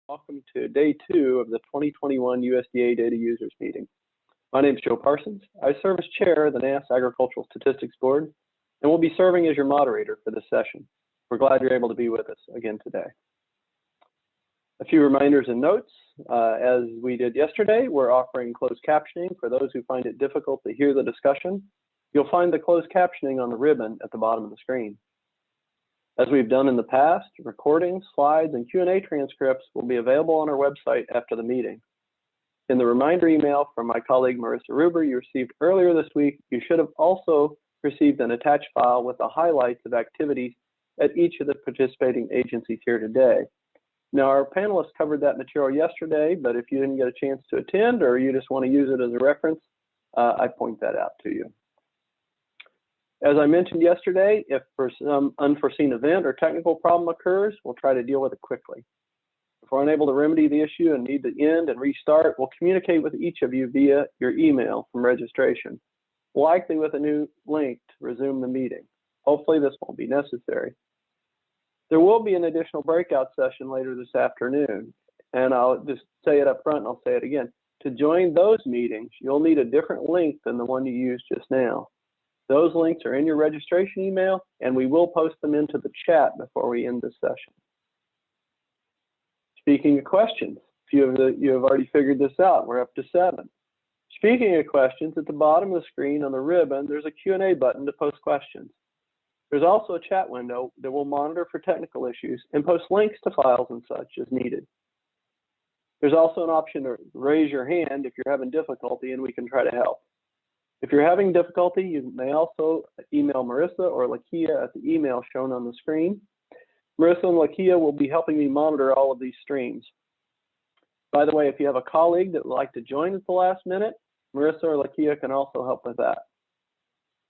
Welcome to day 2 of the 2021 USDA Data Users Meeting. My name is Joe Parsons. I serve as chair of the NASS Agricultural Statistics Board and will be serving as your moderator for this session. We're glad you're able to be with us again today. A few reminders and notes. As we did yesterday, we're offering closed captioning for those who find it difficult to hear the discussion. You'll find the closed captioning on the ribbon at the bottom of the screen. As we've done in the past, recordings, slides, and Q&A transcripts will be available on our website after the meeting. In the reminder email from my colleague Marissa Ruber you received earlier this week, you should have also received an attached file with the highlights of activities at each of the participating agencies here today. Now, our panelists covered that material yesterday, but if you didn't get a chance to attend or you just want to use it as a reference, I point that out to you. As I mentioned yesterday, if for some unforeseen event or technical problem occurs, we'll try to deal with it quickly. If we're unable to remedy the issue and need to end and restart, we'll communicate with each of you via your email from registration, likely with a new link to resume the meeting. Hopefully this won't be necessary. There will be an additional breakout session later this afternoon, and I'll just say it up front and I'll say it again. To join those meetings, you'll need a different link than the one you used just now. Those links are in your registration email, and we will post them into the chat before we end this session. Speaking of questions, a few of you have already figured this out. We're up to 7. Speaking of questions, at the bottom of the screen on the ribbon, there's a Q&A button to post questions. There's also a chat window that will monitor for technical issues and post links to files and such as needed. There's also an option to raise your hand if you're having difficulty, and we can try to help. If you're having difficulty, you may also email Marissa or Lakia at the email shown on the screen. Marissa and Lakia will be helping me monitor all of these streams. By the way, if you have a colleague that would like to join at the last minute, Marissa or Lakia can also help with that.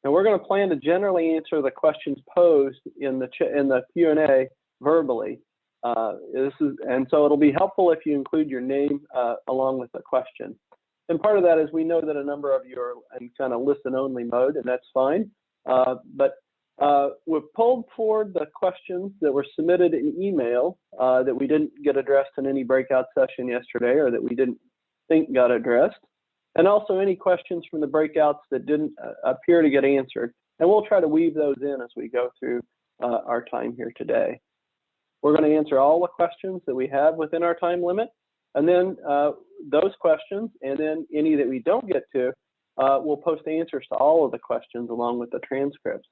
Now, we're going to plan to generally answer the questions posed in the Q&A verbally. And so it'll be helpful if you include your name along with the question. And part of that is we know that a number of you are in kind of listen-only mode, and that's fine. But we've pulled forward the questions that were submitted in email that we didn't get addressed in any breakout session yesterday or that we didn't think got addressed, and also any questions from the breakouts that didn't appear to get answered. And we'll try to weave those in as we go through our time here today. We're going to answer all the questions that we have within our time limit. And then those questions, and then any that we don't get to, we'll post answers to all of the questions along with the transcripts.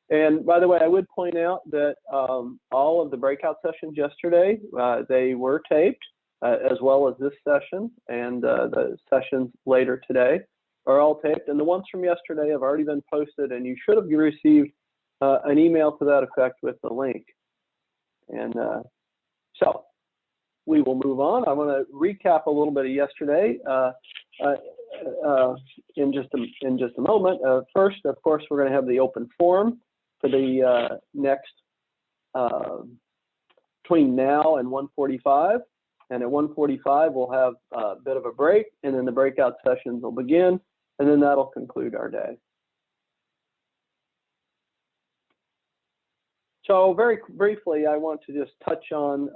And by the way, I would point out that all of the breakout sessions yesterday, they were taped, as well as this session, and the sessions later today are all taped. And the ones from yesterday have already been posted, and you should have received an email to that effect with the link. And so we will move on. I want to recap a little bit of yesterday in just a moment. First, of course, we're going to have the open forum for the next between now and 1:45. And at 1:45, we'll have a bit of a break, and then the breakout sessions will begin, and then that'll conclude our day. So very briefly, I want to just touch on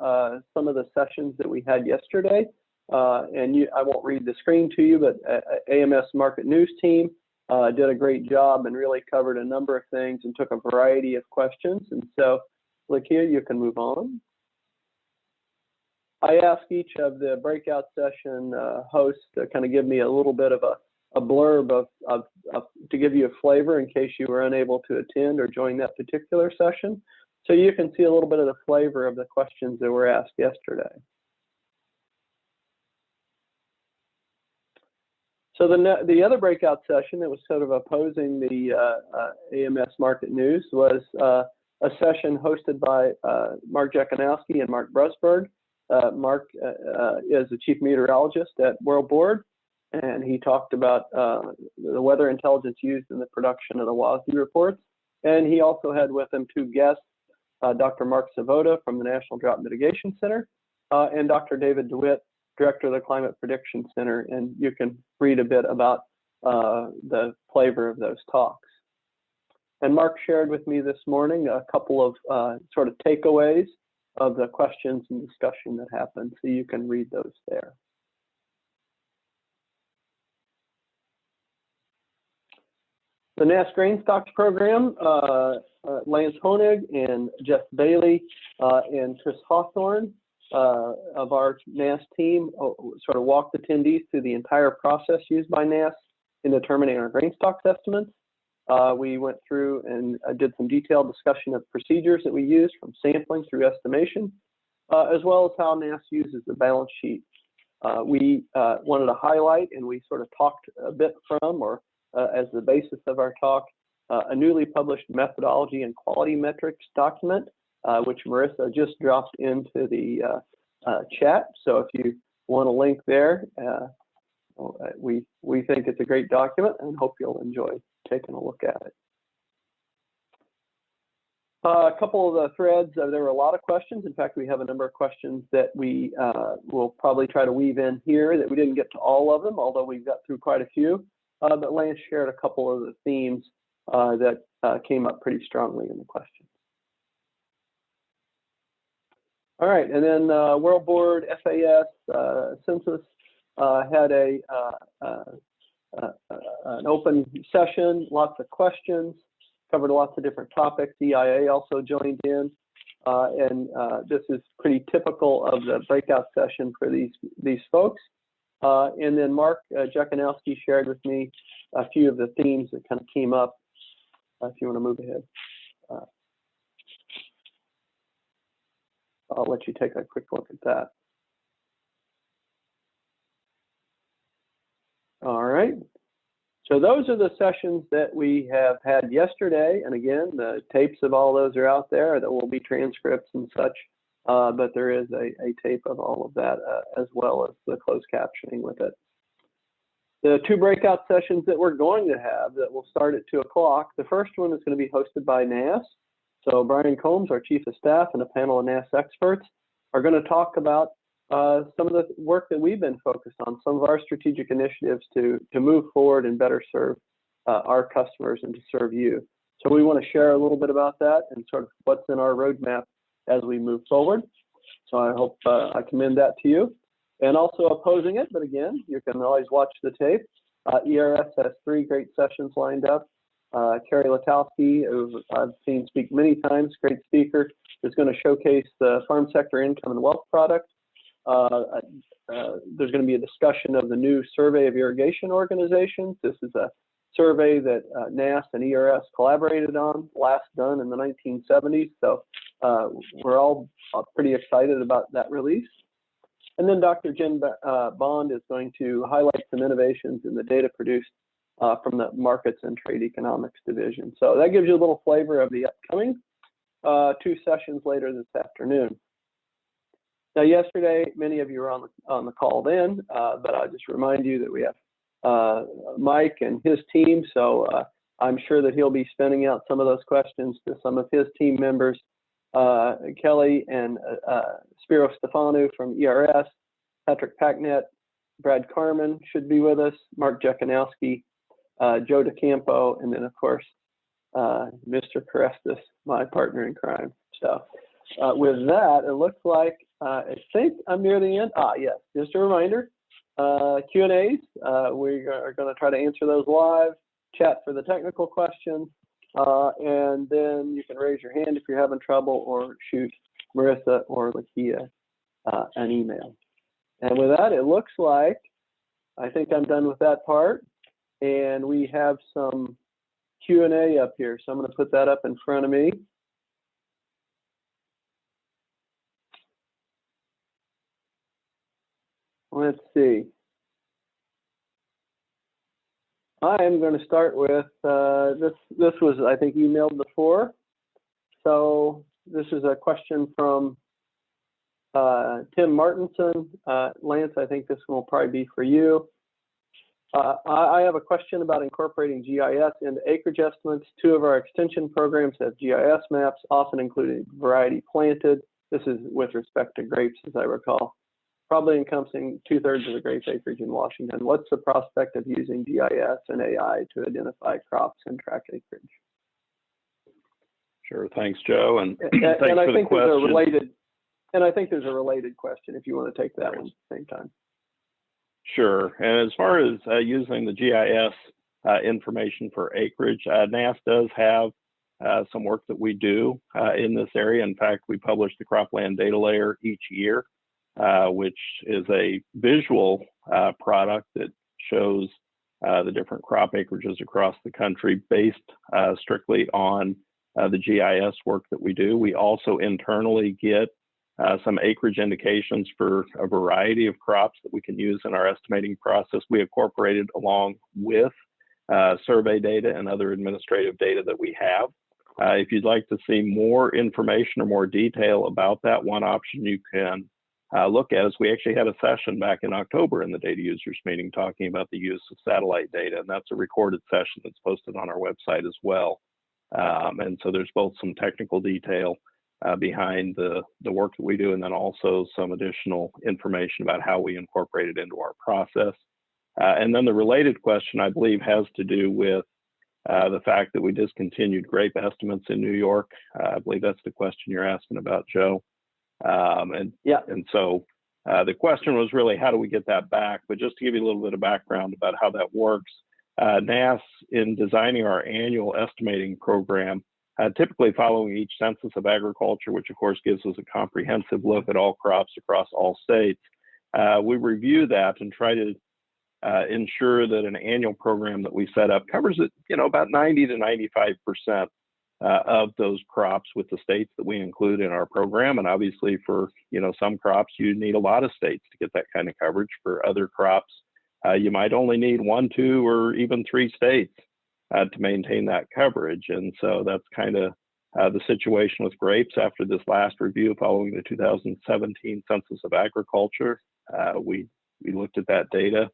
some of the sessions that we had yesterday. I won't read the screen to you, but AMS Market News team did a great job and really covered a number of things and took a variety of questions. And so, Lakia, you can move on. I asked each of the breakout session hosts to kind of give me a little bit of a blurb to give you a flavor in case you were unable to attend or join that particular session. So you can see a little bit of the flavor of the questions that were asked yesterday. So the other breakout session that was sort of opposing the AMS Market News was a session hosted by Mark Jekanowski and Mark Brusberg. Mark is the chief meteorologist at World Board, and he talked about the weather intelligence used in the production of the WASDE reports. And he also had with him 2 guests, Dr. Mark Savoda from the National Drought Mitigation Center, and Dr. David DeWitt, director of the Climate Prediction Center. And you can read a bit about the flavor of those talks. And Mark shared with me this morning a couple of sort of takeaways of the questions and discussion that happened, so you can read those there. The NASS Grain Stocks Program, Lance Honig and Jeff Bailey and Chris Hawthorne of our NASS team sort of walked attendees through the entire process used by NASS in determining our grain stocks estimates. We went through and did some detailed discussion of procedures that we use from sampling through estimation, as well as how NASS uses the balance sheet. We wanted to highlight, and we sort of talked a bit from, or as the basis of our talk, a newly published methodology and quality metrics document, which Marissa just dropped into the chat. So if you want a link there, we think it's a great document and hope you'll enjoy taking a look at it. A couple of the threads, there were a lot of questions. In fact, we have a number of questions that we will probably try to weave in here that we didn't get to all of them, although we've got through quite a few. But Lance shared a couple of the themes that came up pretty strongly in the questions. All right, and then World Board, FAS, Census had an open session, lots of questions, covered lots of different topics. EIA also joined in, and this is pretty typical of the breakout session for these folks. And then Mark Jekanowski shared with me a few of the themes that kind of came up. If you want to move ahead. I'll let you take a quick look at that. All right. So those are the sessions that we have had yesterday. And again, the tapes of all those are out there. There will be transcripts and such. But there is a tape of all of that as well as the closed captioning with it. The two breakout sessions that we're going to have that will start at 2 o'clock. The first one is going to be hosted by NASS. So Brian Combs, our Chief of Staff, and a panel of NASS experts are going to talk about some of the work that we've been focused on, some of our strategic initiatives to move forward and better serve our customers and to serve you. So we want to share a little bit about that and sort of what's in our roadmap as we move forward. So I hope I commend that to you. And also opposing it, but again, you can always watch the tape. ERS has 3 great sessions lined up. Carrie Latowski, who I've seen speak many times, great speaker, is going to showcase the farm sector income and wealth product. There's going to be a discussion of the new survey of irrigation organizations. This is a survey that NASS and ERS collaborated on, last done in the 1970s. So we're all pretty excited about that release. And then Dr. Jen Bond is going to highlight some innovations in the data produced from the Markets and Trade Economics Division. So that gives you a little flavor of the upcoming 2 sessions later this afternoon. Now, yesterday, many of you were on the call then, but I'll just remind you that we have Mike and his team. So I'm sure that he'll be spending out some of those questions to some of his team members. Kelly and Spiro Stefanu from ERS, Patrick Packnet, Brad Carmen should be with us, Mark Jekanowski, Joe DeCampo, and then of course, Mr. Carestis, my partner in crime. So with that, it looks like, I think I'm near the end. Yes, just a reminder, Q&As, we are going to try to answer those live, chat for the technical questions, and then you can raise your hand if you're having trouble or shoot Marissa or Lakia an email. And with that, it looks like, I think I'm done with that part. And we have some Q&A up here. So I'm going to put that up in front of me. Let's see. I am going to start with this was, I think, emailed before. So this is a question from Tim Martinson. Lance, I think this one will probably be for you. I have a question about incorporating GIS into acreage estimates. 2 of our extension programs have GIS maps, often including variety planted. This is with respect to grapes, as I recall. Probably encompassing 2/3 of the grape acreage in Washington. What's the prospect of using GIS and AI to identify crops and track acreage? Sure, thanks, Joe, and thanks and I for think the question. There's a related And I think there's a related question if you want to take that one at the same time. Sure. And as far as using the GIS information for acreage, NASS does have some work that we do in this area. In fact, we publish the cropland data layer each year, which is a visual product that shows the different crop acreages across the country based strictly on the GIS work that we do. We also internally get some acreage indications for a variety of crops that we can use in our estimating process. We incorporated along with survey data and other administrative data that we have. If you'd like to see more information or more detail about that, one option you can look at is we actually had a session back in October in the data users meeting talking about the use of satellite data, and that's a recorded session that's posted on our website as well. And so there's both some technical detail behind the work that we do, and then also some additional information about how we incorporate it into our process. And then the related question, I believe, has to do with the fact that we discontinued grape estimates in New York. I believe that's the question you're asking about, Joe. And so the question was really, how do we get that back? But just to give you a little bit of background about how that works, NASS, in designing our annual estimating program, typically following each census of agriculture, which of course gives us a comprehensive look at all crops across all states, we review that and try to ensure that an annual program that we set up covers it, about 90 to 95% of those crops with the states that we include in our program. And obviously for, some crops, you need a lot of states to get that kind of coverage. For other crops, you might only need 1, 2, or even 3 states to maintain that coverage. And so that's kind of the situation with grapes. After this last review following the 2017 Census of Agriculture, we looked at that data,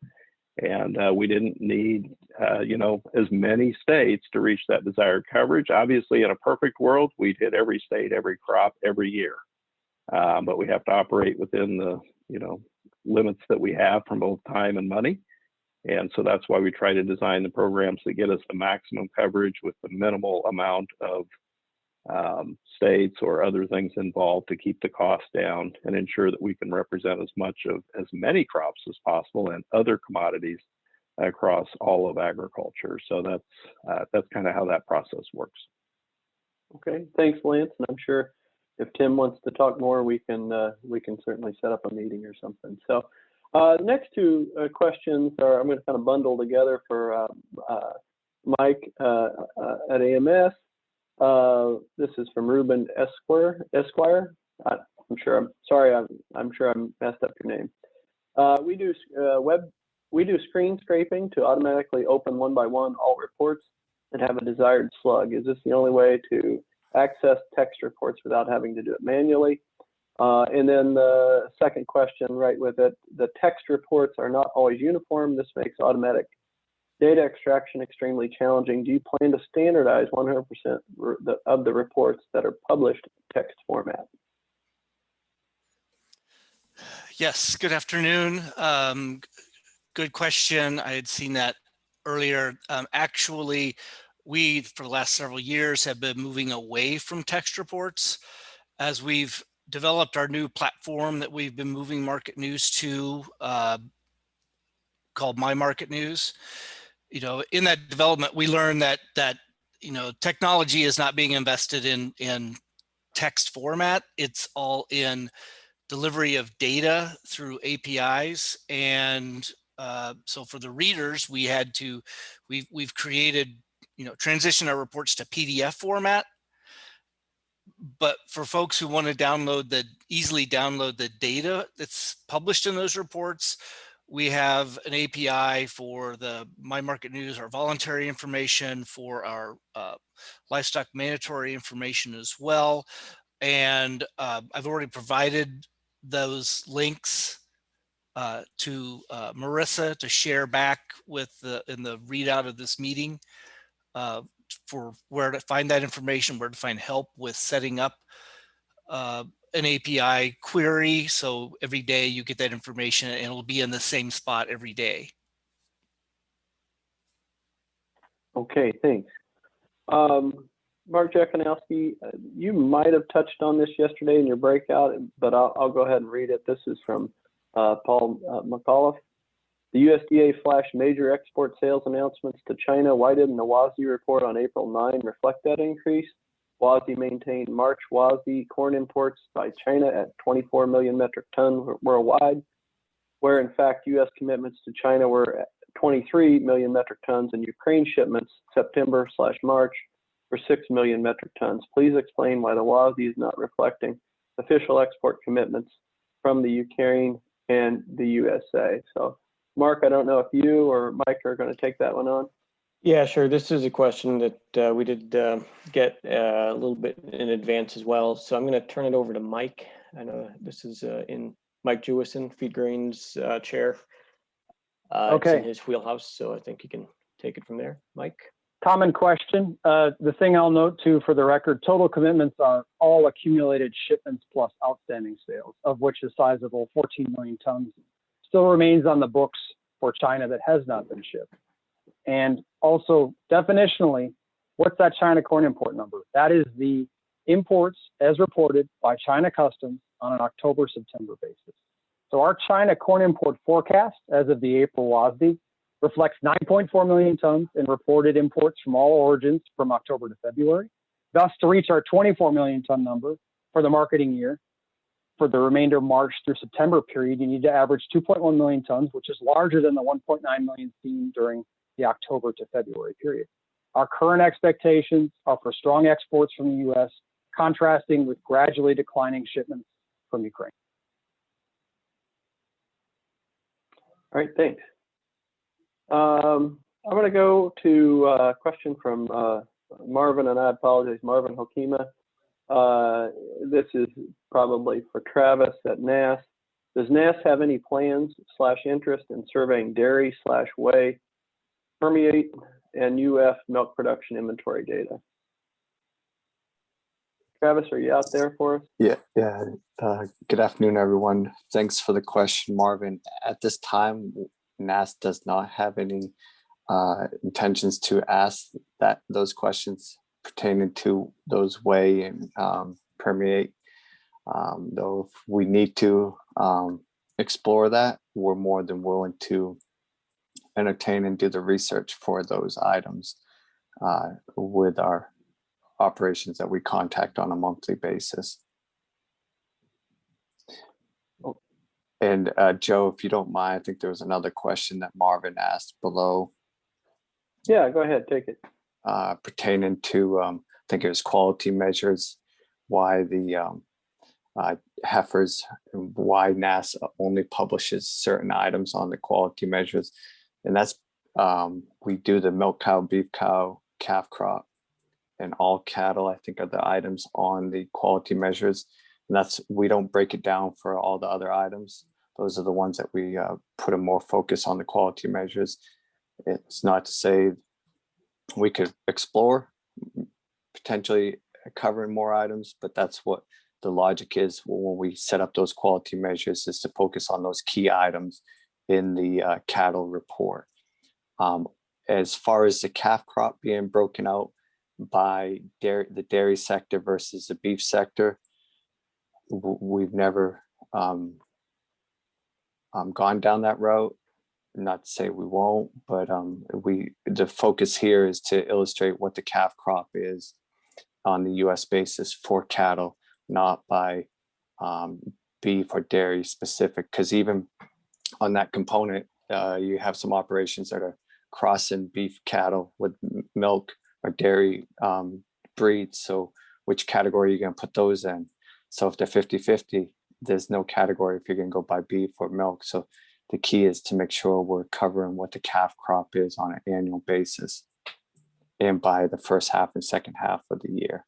and we didn't need, as many states to reach that desired coverage. Obviously, in a perfect world, we'd hit every state, every crop, every year. But we have to operate within the, limits that we have from both time and money. And so that's why we try to design the programs that get us the maximum coverage with the minimal amount of states or other things involved to keep the cost down and ensure that we can represent as many crops as possible and other commodities across all of agriculture. So that's kind of how that process works. Okay, thanks, Lance. And I'm sure if Tim wants to talk more, we can certainly set up a meeting or something. So the next two questions are, I'm going to kind of bundle together for Mike at AMS. This is from Ruben Esquire. I'm sure I messed up your name. We do screen scraping to automatically open one by one all reports and have a desired slug. Is this the only way to access text reports without having to do it manually? And then the second question right with it, the text reports are not always uniform. This makes automatic data extraction extremely challenging. Do you plan to standardize 100% of the reports that are published in text format? Yes, good afternoon. Good question. I had seen that earlier. Actually, we, for the last several years, have been moving away from text reports as we've developed our new platform that we've been moving market news to, called My Market News. In that development, we learned that technology is not being invested in text format. It's all in delivery of data through APIs. And so for the readers, we've created, transition our reports to PDF format. But for folks who want to easily download the data that's published in those reports, we have an API for the My Market News, our voluntary information, for our livestock mandatory information as well. And I've already provided those links to Marissa to share back in the readout of this meeting for where to find that information, where to find help with setting up an API query. So every day you get that information and it'll be in the same spot every day. Okay, thanks. Mark Jekanowski, you might have touched on this yesterday in your breakout, but I'll go ahead and read it. This is from Paul McAuliffe. The USDA flashed major export sales announcements to China. Why didn't the WASDE report on April 9 reflect that increase? WASDE maintained March WASDE corn imports by China at 24 million metric tons worldwide, where in fact U.S. commitments to China were at 23 million metric tons, and Ukraine shipments September/March for 6 million metric tons. Please explain why the WASDE is not reflecting official export commitments from the Ukraine and the USA. So, Mark, I don't know if you or Mike are going to take that one on. Yeah, sure. This is a question that we did get a little bit in advance as well. So I'm going to turn it over to Mike. I know this is in Mike Jewison, Feed Grains chair. Okay. It's in his wheelhouse, so I think you can take it from there, Mike. Common question. The thing I'll note too, for the record, total commitments are all accumulated shipments plus outstanding sales, of which a sizable 14 million tons still remains on the books for China that has not been shipped. And also, definitionally, what's that China corn import number? That is the imports as reported by China Customs on an October-September basis. So our China corn import forecast as of the April WASDE reflects 9.4 million tons in reported imports from all origins from October to February. Thus, to reach our 24 million ton number for the marketing year, for the remainder of March through September period, you need to average 2.1 million tons, which is larger than the 1.9 million seen during the October to February period. Our current expectations are for strong exports from the U.S., contrasting with gradually declining shipments from Ukraine. All right, thanks. I'm going to go to a question from Marvin, and I apologize, Marvin Hokima. This is probably for Travis at NASS. Does NASS have any plans/interest in surveying dairy/whey, Permeate, and UF milk production inventory data? Travis, are you out there for us? Yeah. Good afternoon, everyone. Thanks for the question, Marvin. At this time, NASS does not have any intentions to ask those questions pertaining to those whey and Permeate. Though if we need to explore that, we're more than willing to entertain and do the research for those items with our operations that we contact on a monthly basis. And Joe, if you don't mind, I think there was another question that Marvin asked below. Yeah, go ahead, take it. Pertaining to, I think it was quality measures, why the heifers, why NASS only publishes certain items on the quality measures. And that's, we do the milk cow, beef cow, calf crop, and all cattle, I think, are the items on the quality measures. And that's, we don't break it down for all the other items. Those are the ones that we put a more focus on the quality measures. It's not to say we could explore potentially covering more items, but that's what the logic is when we set up those quality measures, is to focus on those key items in the cattle report. As far as the calf crop being broken out by the dairy sector versus the beef sector, we've never gone down that route. Not to say we won't, but the focus here is to illustrate what the calf crop is on the U.S. basis for cattle, not by beef or dairy specific. Because even on that component, you have some operations that are crossing beef cattle with milk or dairy breeds. So which category are you going to put those in? So if they're 50-50, there's no category if you're going to go by beef or milk. So the key is to make sure we're covering what the calf crop is on an annual basis and by the first half and second half of the year.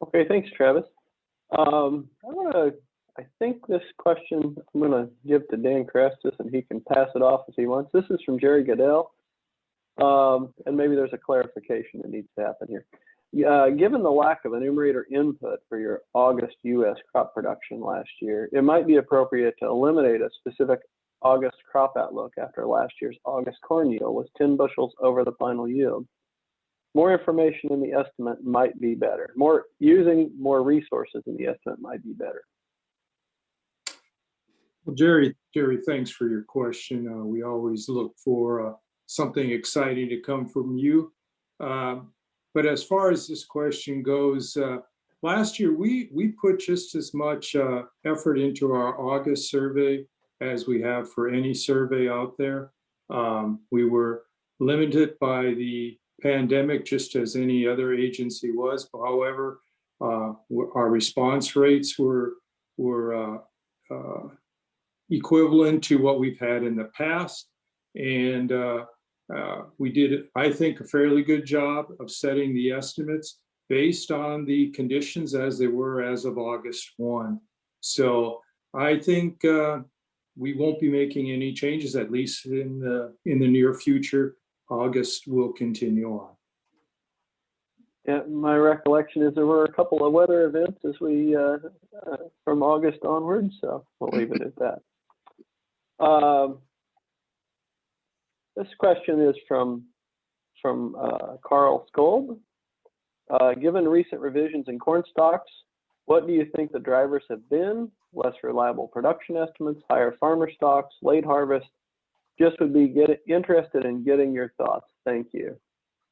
Okay, thanks, Travis. I think this question I'm going to give to Dan Crestis, and he can pass it off if he wants. This is from Jerry Goodell, and maybe there's a clarification that needs to happen here. Given the lack of enumerator input for your August U.S. crop production last year, it might be appropriate to eliminate a specific August crop outlook after last year's August corn yield was 10 bushels over the final yield. More information in the estimate might be better. Using more resources in the estimate might be better. Well, Jerry, thanks for your question. We always look for something exciting to come from you. But as far as this question goes, last year we put just as much effort into our August survey as we have for any survey out there. We were limited by the pandemic, just as any other agency was. However, our response rates were equivalent to what we've had in the past. And we did, I think, a fairly good job of setting the estimates based on the conditions as they were as of August 1. So I think we won't be making any changes, at least in the near future. August will continue on. Yeah, my recollection is there were a couple of weather events as we from August onwards, so we'll leave it at that. This question is from Carl Skolb. Given recent revisions in corn stocks, what do you think the drivers have been? Less reliable production estimates, higher farmer stocks, late harvest? Just would be interested in getting your thoughts. Thank you.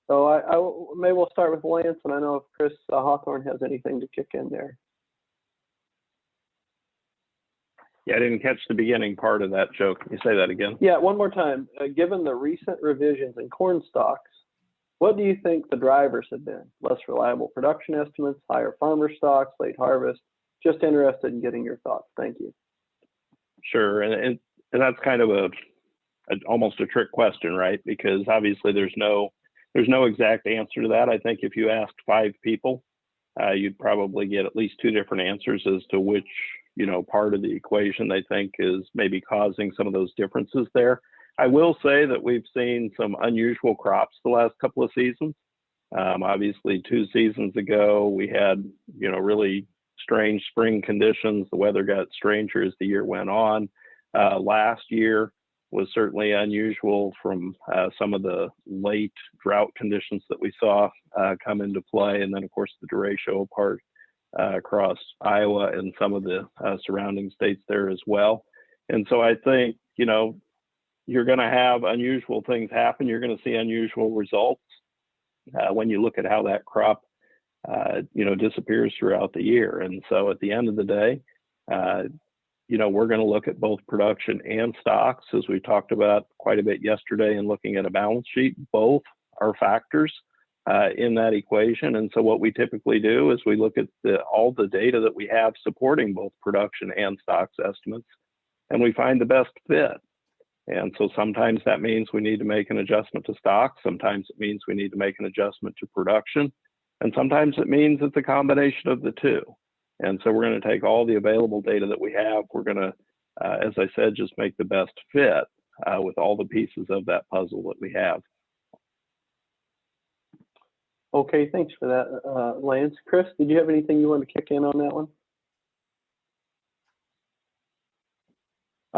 So maybe we'll start with Lance, and I know if Chris Hawthorne has anything to kick in there. Yeah, I didn't catch the beginning part of that joke. Can you say that again? Yeah, one more time. Given the recent revisions in corn stocks, what do you think the drivers have been? Less reliable production estimates, higher farmer stocks, late harvest? Just interested in getting your thoughts. Thank you. Sure, and that's kind of almost a trick question, right? Because obviously there's no exact answer to that. I think if you asked 5 people, you'd probably get at least 2 different answers as to which, part of the equation they think is maybe causing some of those differences there. I will say that we've seen some unusual crops the last couple of seasons. Obviously 2 seasons ago, we had, really strange spring conditions. The weather got stranger as the year went on. Last year was certainly unusual from some of the late drought conditions that we saw come into play. And then of course the derecho part across Iowa and some of the surrounding states there as well. And so I think, you're going to have unusual things happen. You're going to see unusual results when you look at how that crop, disappears throughout the year. And so at the end of the day, we're going to look at both production and stocks, as we talked about quite a bit yesterday in looking at a balance sheet. Both are factors in that equation. And so what we typically do is we look at all the data that we have supporting both production and stocks estimates, and we find the best fit. And so sometimes that means we need to make an adjustment to stocks. Sometimes it means we need to make an adjustment to production. And sometimes it means it's a combination of the two. And so we're going to take all the available data that we have. We're going to, as I said, just make the best fit with all the pieces of that puzzle that we have. Okay, thanks for that, Lance. Chris, did you have anything you wanted to kick in on that one?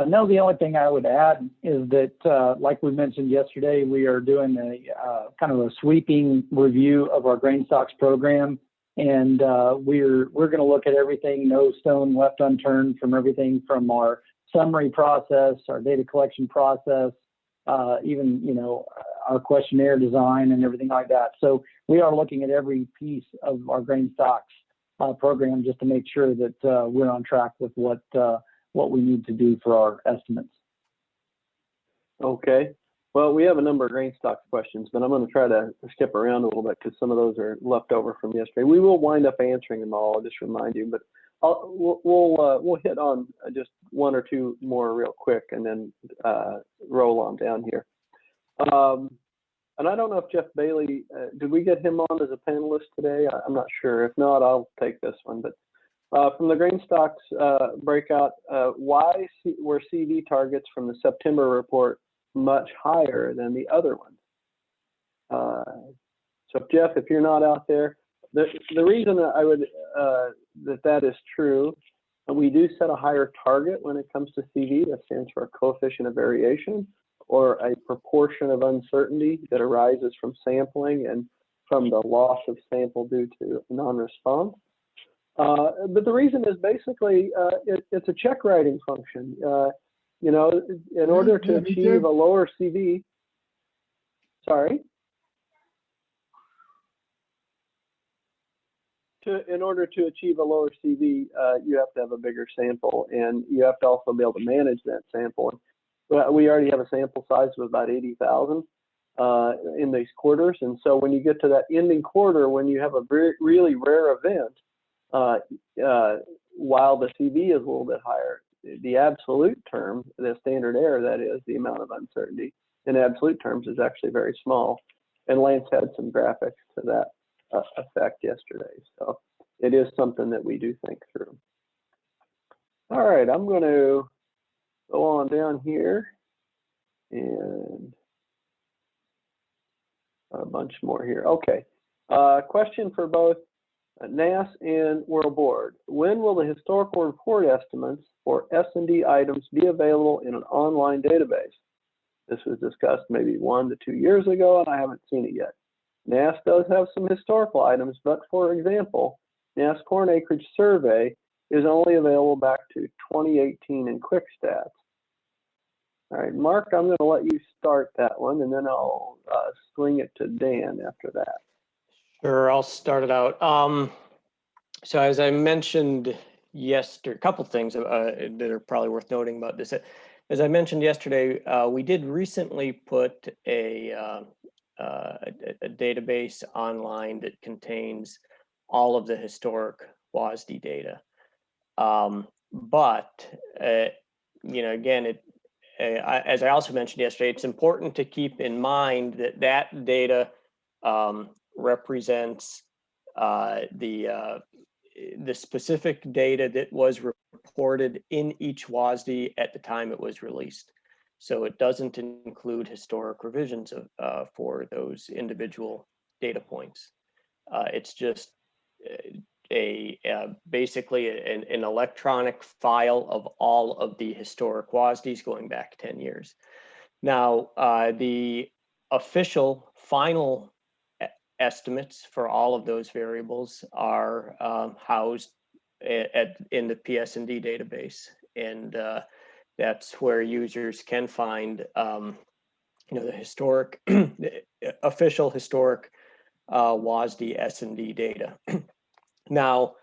No, the only thing I would add is that, like we mentioned yesterday, we are doing a kind of a sweeping review of our grain stocks program, and we're going to look at everything, no stone left unturned, from everything from our summary process, our data collection process, even our questionnaire design and everything like that. So we are looking at every piece of our grain stocks program just to make sure that we're on track with what we need to do for our estimates. Okay. Well, we have a number of grain stocks questions, but I'm going to try to skip around a little bit because some of those are left over from yesterday. We will wind up answering them all, I'll just remind you, but we'll hit on just 1 or 2 more real quick and then roll on down here. And I don't know if Jeff Bailey, did we get him on as a panelist today? I'm not sure. If not, I'll take this one. But from the grain stocks breakout, why were CV targets from the September report much higher than the other ones? So Jeff, if you're not out there, the reason that I would that is true, and we do set a higher target when it comes to CV. That stands for a coefficient of variation, or a proportion of uncertainty that arises from sampling. And from the loss of sample due to non-response. But the reason is basically it's a check writing function. You know, in order to achieve a lower CV, sorry. In order to achieve a lower CV, you have to have a bigger sample, and you have to also be able to manage that sample. We already have a sample size of about 80,000 in these quarters, and so when you get to that ending quarter, when you have a really rare event, while the CV is a little bit higher, the absolute term, the standard error, that is the amount of uncertainty in absolute terms, is actually very small. And Lance had some graphics to that effect yesterday. So it is something that we do think through. All right, I'm going to go on down here and a bunch more here. Okay, question for both NASS and World Board. When will the historical report estimates for S&D items be available in an online database? This was discussed maybe 1 to 2 years ago, and I haven't seen it yet. NASS does have some historical items, but for example, NASS corn acreage survey is only available back to 2018 in QuickStats. All right, Mark, I'm going to let you start that one, and then I'll swing it to Dan after that. Sure, I'll start it out. So as I mentioned yesterday, a couple things that are probably worth noting about this. As I mentioned yesterday, we did recently put a database online that contains all of the historic WASD data. But you know, again, as I also mentioned yesterday, it's important to keep in mind that that data represents the specific data that was reported in each WASD at the time it was released. So it doesn't include historic revisions for those individual data points. It's just basically an electronic file of all of the historic WASDs going back 10 years. Now, the official final estimates for all of those variables are housed in the PS&D database, and that's where users can find you know, the historic the official historic WASD S&D data. Now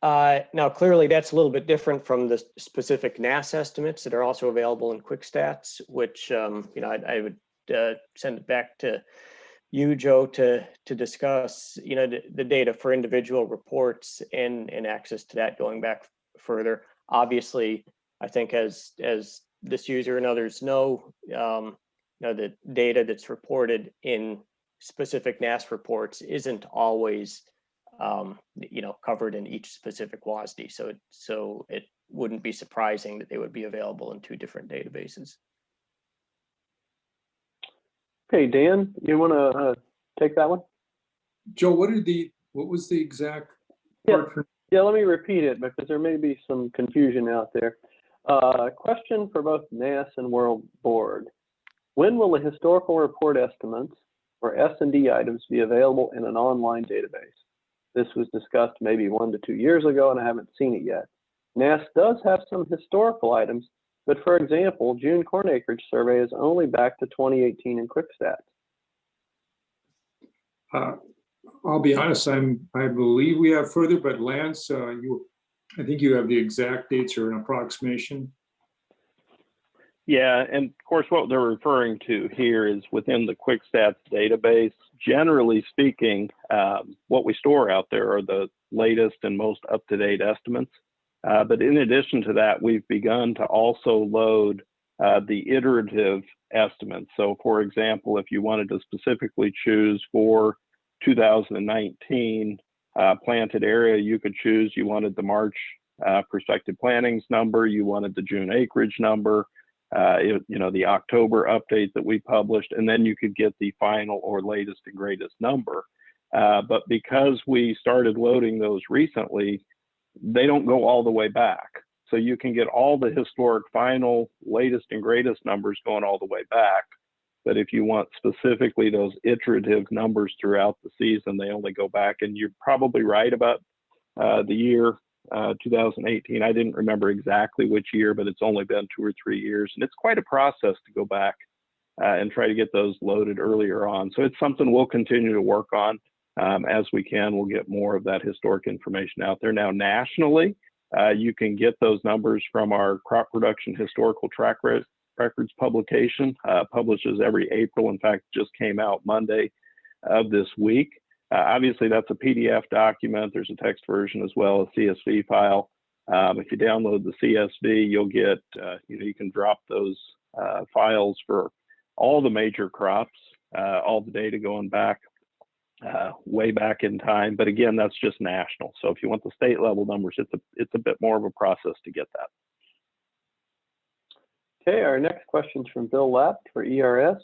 clearly that's a little bit different from the specific NASS estimates that are also available in QuickStats, which you know, I would send it back to you, Joe, to discuss, you know, the data for individual reports and access to that going back further. Obviously, I think as this user and others know, you know, the data that's reported in specific NASS reports isn't always you know, covered in each specific WASD. So it wouldn't be surprising that they would be available in 2 different databases. Okay, Dan, you want to take that one? Joe, what was the exact part? Yeah, let me repeat it because there may be some confusion out there. Question for both NASS and World Board. When will the historical report estimates for S&D items be available in an online database? This was discussed maybe 1 to 2 years ago, and I haven't seen it yet. NASS does have some historical items, but for example, June corn acreage survey is only back to 2018 in QuickStats. I'll be honest, I believe we have further, but Lance, I think you have the exact dates or an approximation. Yeah, and of course, what they're referring to here is within the QuickStats database. Generally speaking, what we store out there are the latest and most up-to-date estimates. But in addition to that, we've begun to also load the iterative estimates. So for example, if you wanted to specifically choose for 2019 planted area, you could choose you wanted the March prospective plantings number, you wanted the June acreage number, you know, the October update that we published, and then you could get the final or latest and greatest number. But because we started loading those recently, they don't go all the way back. So you can get all the historic final, latest and greatest numbers going all the way back. But if you want specifically those iterative numbers throughout the season, they only go back, and you're probably right about the year 2018. I didn't remember exactly which year, but it's only been 2 or 3 years. And it's quite a process to go back and try to get those loaded earlier on. So it's something we'll continue to work on as we can. We'll get more of that historic information out there. Now, nationally, you can get those numbers from our Crop Production Historical Track Records publication, publishes every April. In fact, just came out Monday of this week. Obviously, that's a PDF document. There's a text version as well, a CSV file. If you download the CSV, you'll get, you can drop those files for all the major crops, all the data going back way back in time. But again, that's just national. So if you want the state level numbers, it's a bit more of a process to get that. Okay, our next question is from Bill Lapp for ERS.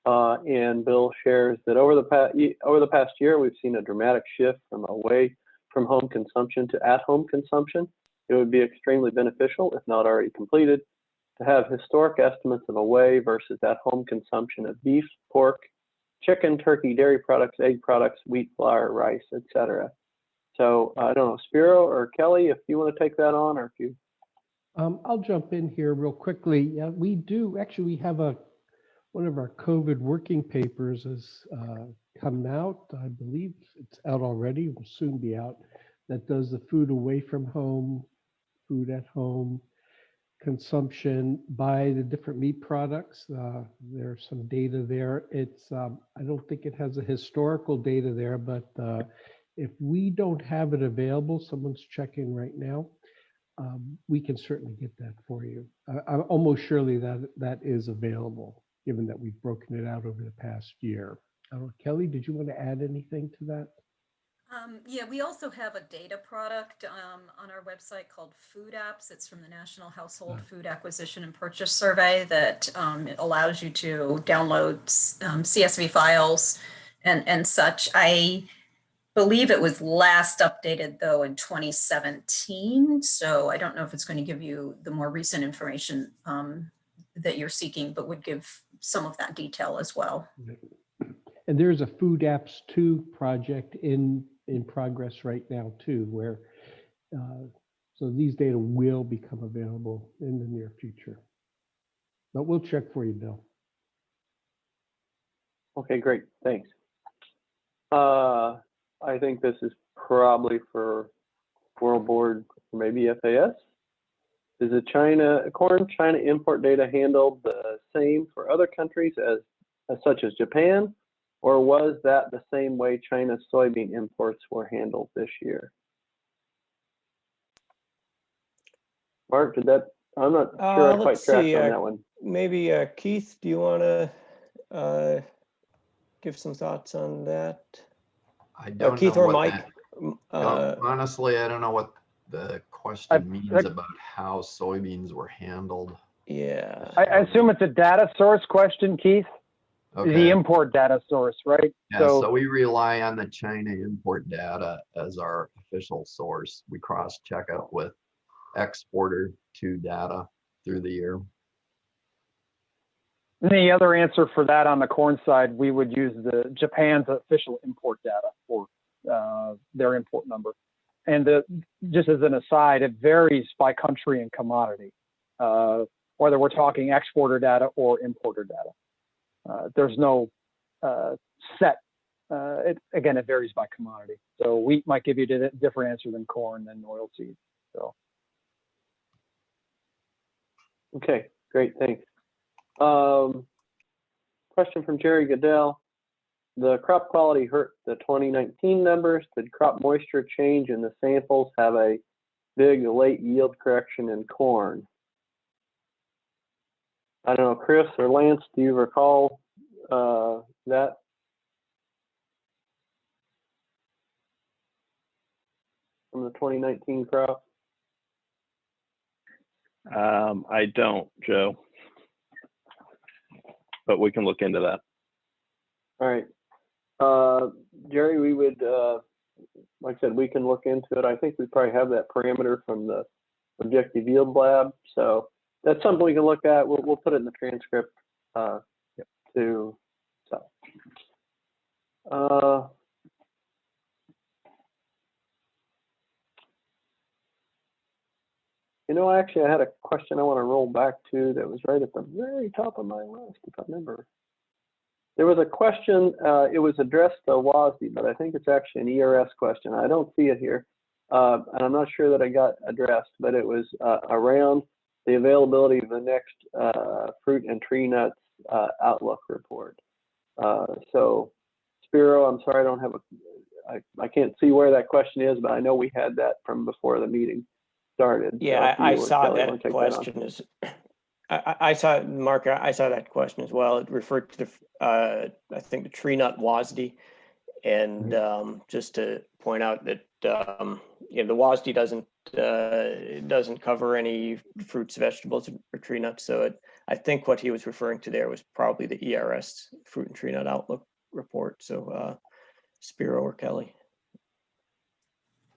And Bill shares that over the past year, we've seen a dramatic shift from away from home consumption to at-home consumption. It would be extremely beneficial, if not already completed, to have historic estimates of away versus at-home consumption of beef, pork, chicken, turkey, dairy products, egg products, wheat, flour, rice, etc. So I don't know, Spiro or Kelly, if you want to take that on, or if you. I'll jump in here real quickly. We do actually. We have one of our COVID working papers has come out. I believe it's out already. Will soon be out. That does the food away from home, food at home consumption by the different meat products. There's some data there. It's I don't think it has a historical data there, but if we don't have it available, someone's checking right now. We can certainly get that for you. I'm almost surely that is available, given that we've broken it out over the past year. Kelly, did you want to add anything to that? Yeah, we also have a data product on our website called Food Apps. It's from the National Household Food Acquisition and Purchase Survey that allows you to download CSV files and such. I believe it was last updated though in 2017. So I don't know if it's going to give you the more recent information that you're seeking, but would give some of that detail as well. And there's a Food Apps 2 project in progress right now too, where so these data will become available in the near future. But we'll check for you, Bill. Okay, great, thanks. I think this is probably for World Board, maybe FAS. Is the corn China import data handled the same for other countries as such as Japan, or was that the same way China's soybean imports were handled this year? Mark, I'm not sure I quite tracked on that one. Maybe Keith, do you want to give some thoughts on that? I don't Keith know or what Mike. honestly, I don't know what the question means about how soybeans were handled. Yeah. I assume it's a data source question, Keith. Okay. The import data source, right? Yeah, so we rely on the China import data as our official source. We cross-check it with exporter to data through the year. And the other answer for that on the corn side, we would use the Japan's official import data for their import number. And just as an aside, it varies by country and commodity, whether we're talking exporter data or importer data. There's no set. Again, it varies by commodity. So wheat might give you a different answer than corn than oilseed. So. Okay, great, thanks. Question from Jerry Goodell. The crop quality hurt the 2019 numbers. Did crop moisture change in the samples have a big late yield correction in corn? I don't know, Chris or Lance, do you recall that? From the 2019 crop? I don't, Joe, but we can look into that. All right. Jerry, we would, like I said, we can look into it. I think we probably have that parameter from the objective yield lab. So that's something we can look at. We'll put it in the transcript. Yep. too. So, you know, actually, I had a question I want to roll back to that was right at the very top of my list, if I remember. There was a question, it was addressed to WASD, but I think it's actually an ERS question. I don't see it here, and I'm not sure that I got addressed, but it was around the availability of the next fruit and tree nuts outlook report. So, Spiro, I'm sorry, I don't have I can't see where that question is, but I know we had that from before the meeting started. Yeah, So I saw that question. I saw, Mark, I saw that question as well. It referred to the, I think the tree nut WASD. And just to point out that, you know, the WASD doesn't cover any fruits, vegetables, or tree nuts. So I think what he was referring to there was probably the ERS fruit and tree nut outlook report. So Spiro or Kelly.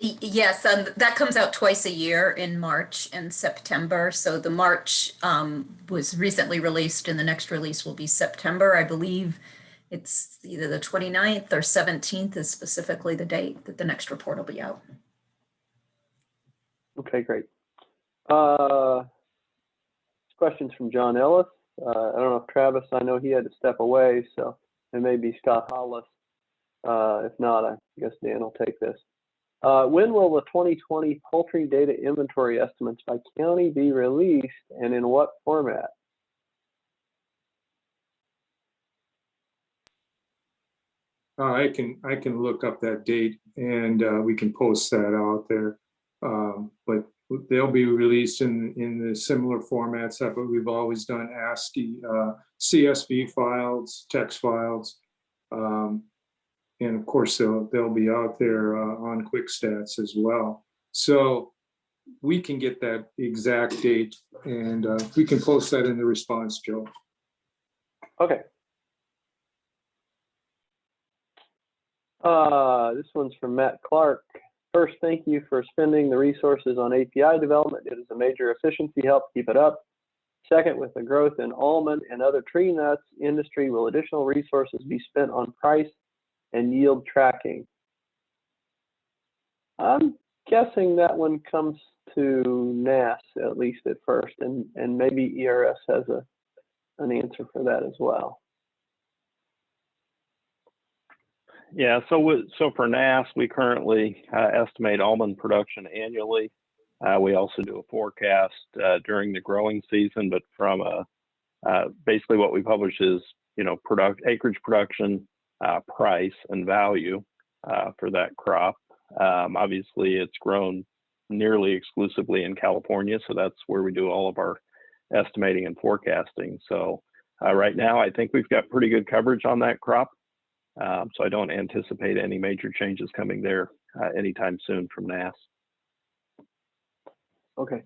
Yes, that comes out twice a year in March and September. So the March was recently released and the next release will be September. I believe it's either the 29th or 17th is specifically the date that the next report will be out. Okay, great. Questions from John Ellis. I don't know if Travis, I know he had to step away, so it may be Scott Hollis. If not, I guess Dan will take this. When will the 2020 poultry data inventory estimates by county be released and in what format? I can look up that date and we can post that out there. But they'll be released in the similar formats that we've always done: ASCII, CSV files, text files. And of course, they'll be out there on QuickStats as well. So we can get that exact date and we can post that in the response, Joe. Okay. This one's from Matt Clark. First, thank you for spending the resources on API development. It is a major efficiency help. Keep it up. Second, with the growth in almond and other tree nuts industry, will additional resources be spent on price and yield tracking? I'm guessing that one comes to NASS, at least at first, and maybe ERS has an answer for that as well. Yeah, so for NASS, we currently estimate almond production annually. We also do a forecast during the growing season, but from basically what we publish is, you know, acreage production, price and value for that crop. Obviously, it's grown nearly exclusively in California, so that's where we do all of our estimating and forecasting. So right now, I think we've got pretty good coverage on that crop. So I don't anticipate any major changes coming there anytime soon from NASS. Okay.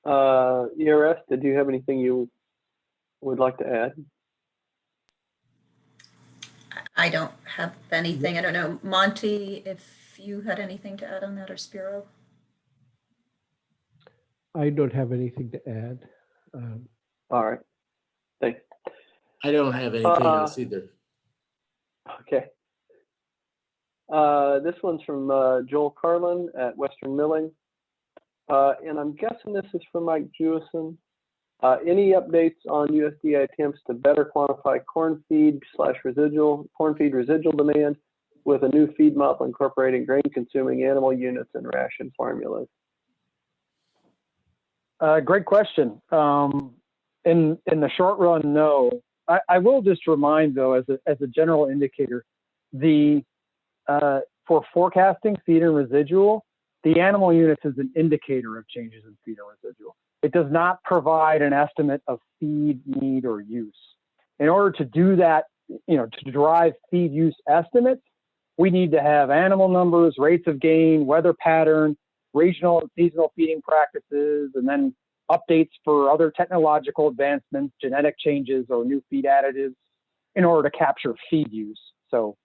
ERS, did you have anything you would like to add? I don't have anything. I don't know, Monty, if you had anything to add on that, or Spiro? I don't have anything to add. All right. Thanks. I don't have anything else either. Okay. This one's from Joel Carlin at Western Milling. And I'm guessing this is from Mike Jewison. Any updates on USDA attempts to better quantify corn feed residual demand with a new feed model incorporating grain consuming animal units and ration formulas? Great question. In the short run, no. I will just remind, though, as a general indicator, for forecasting feed and residual, the animal units is an indicator of changes in feed and residual. It does not provide an estimate of feed need or use. In order to do that, to derive feed use estimates, we need to have animal numbers, rates of gain, weather pattern, regional and seasonal feeding practices, and then updates for other technological advancements, genetic changes, or new feed additives in order to capture feed use. So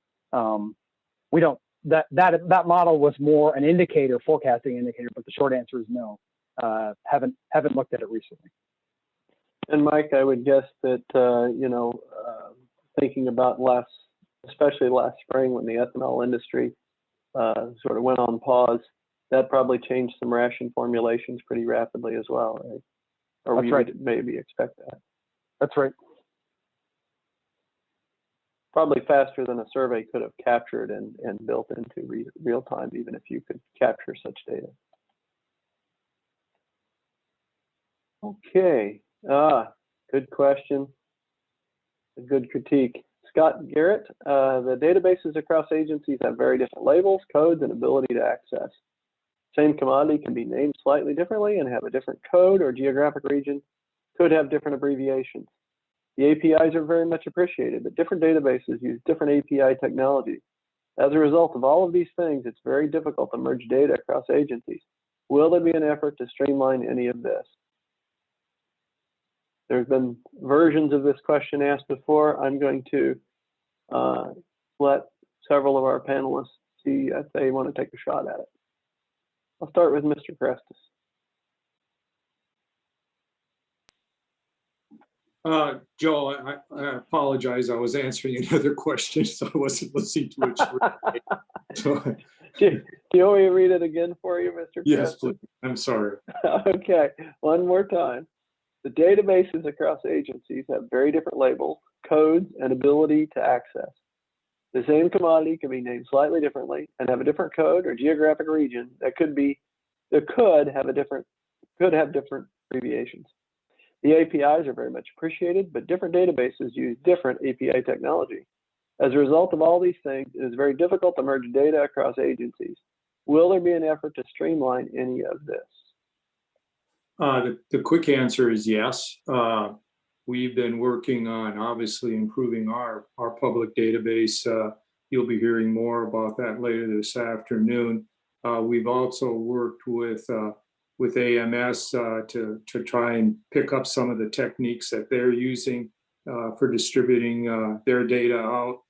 we don't, that model was more an indicator, forecasting indicator, but the short answer is no. Haven't looked at it recently. And Mike, I would guess that, thinking about especially last spring when the ethanol industry sort of went on pause, that probably changed some ration formulations pretty rapidly as well, right? Or That's we right. would maybe expect that. That's right. Probably faster than a survey could have captured and built into real time, even if you could capture such data. Okay, good question, a good critique. Scott Garrett, the databases across agencies have very different labels, codes, and ability to access. Same commodity can be named slightly differently and have a different code, or geographic region could have different abbreviations. The APIs are very much appreciated, but different databases use different API technology. As a result of all of these things, it's very difficult to merge data across agencies. Will there be an effort to streamline any of this? There's been versions of this question asked before. I'm going to let several of our panelists see if they want to take a shot at it. I'll start with Mr. Crestis. Joe, I apologize. I was answering another question, so I wasn't listening to it. So, do you want me to read it again for you, Mr. yes, Crestis? please. I'm sorry. Okay, one more time. The databases across agencies have very different labels, codes, and ability to access. The same commodity can be named slightly differently and have a different code or geographic region that could have different abbreviations. The APIs are very much appreciated, but different databases use different API technology. As a result of all these things, it is very difficult to merge data across agencies. Will there be an effort to streamline any of this? The quick answer is yes. We've been working on obviously improving our public database. You'll be hearing more about that later this afternoon. We've also worked with AMS to try and pick up some of the techniques that they're using for distributing their data out.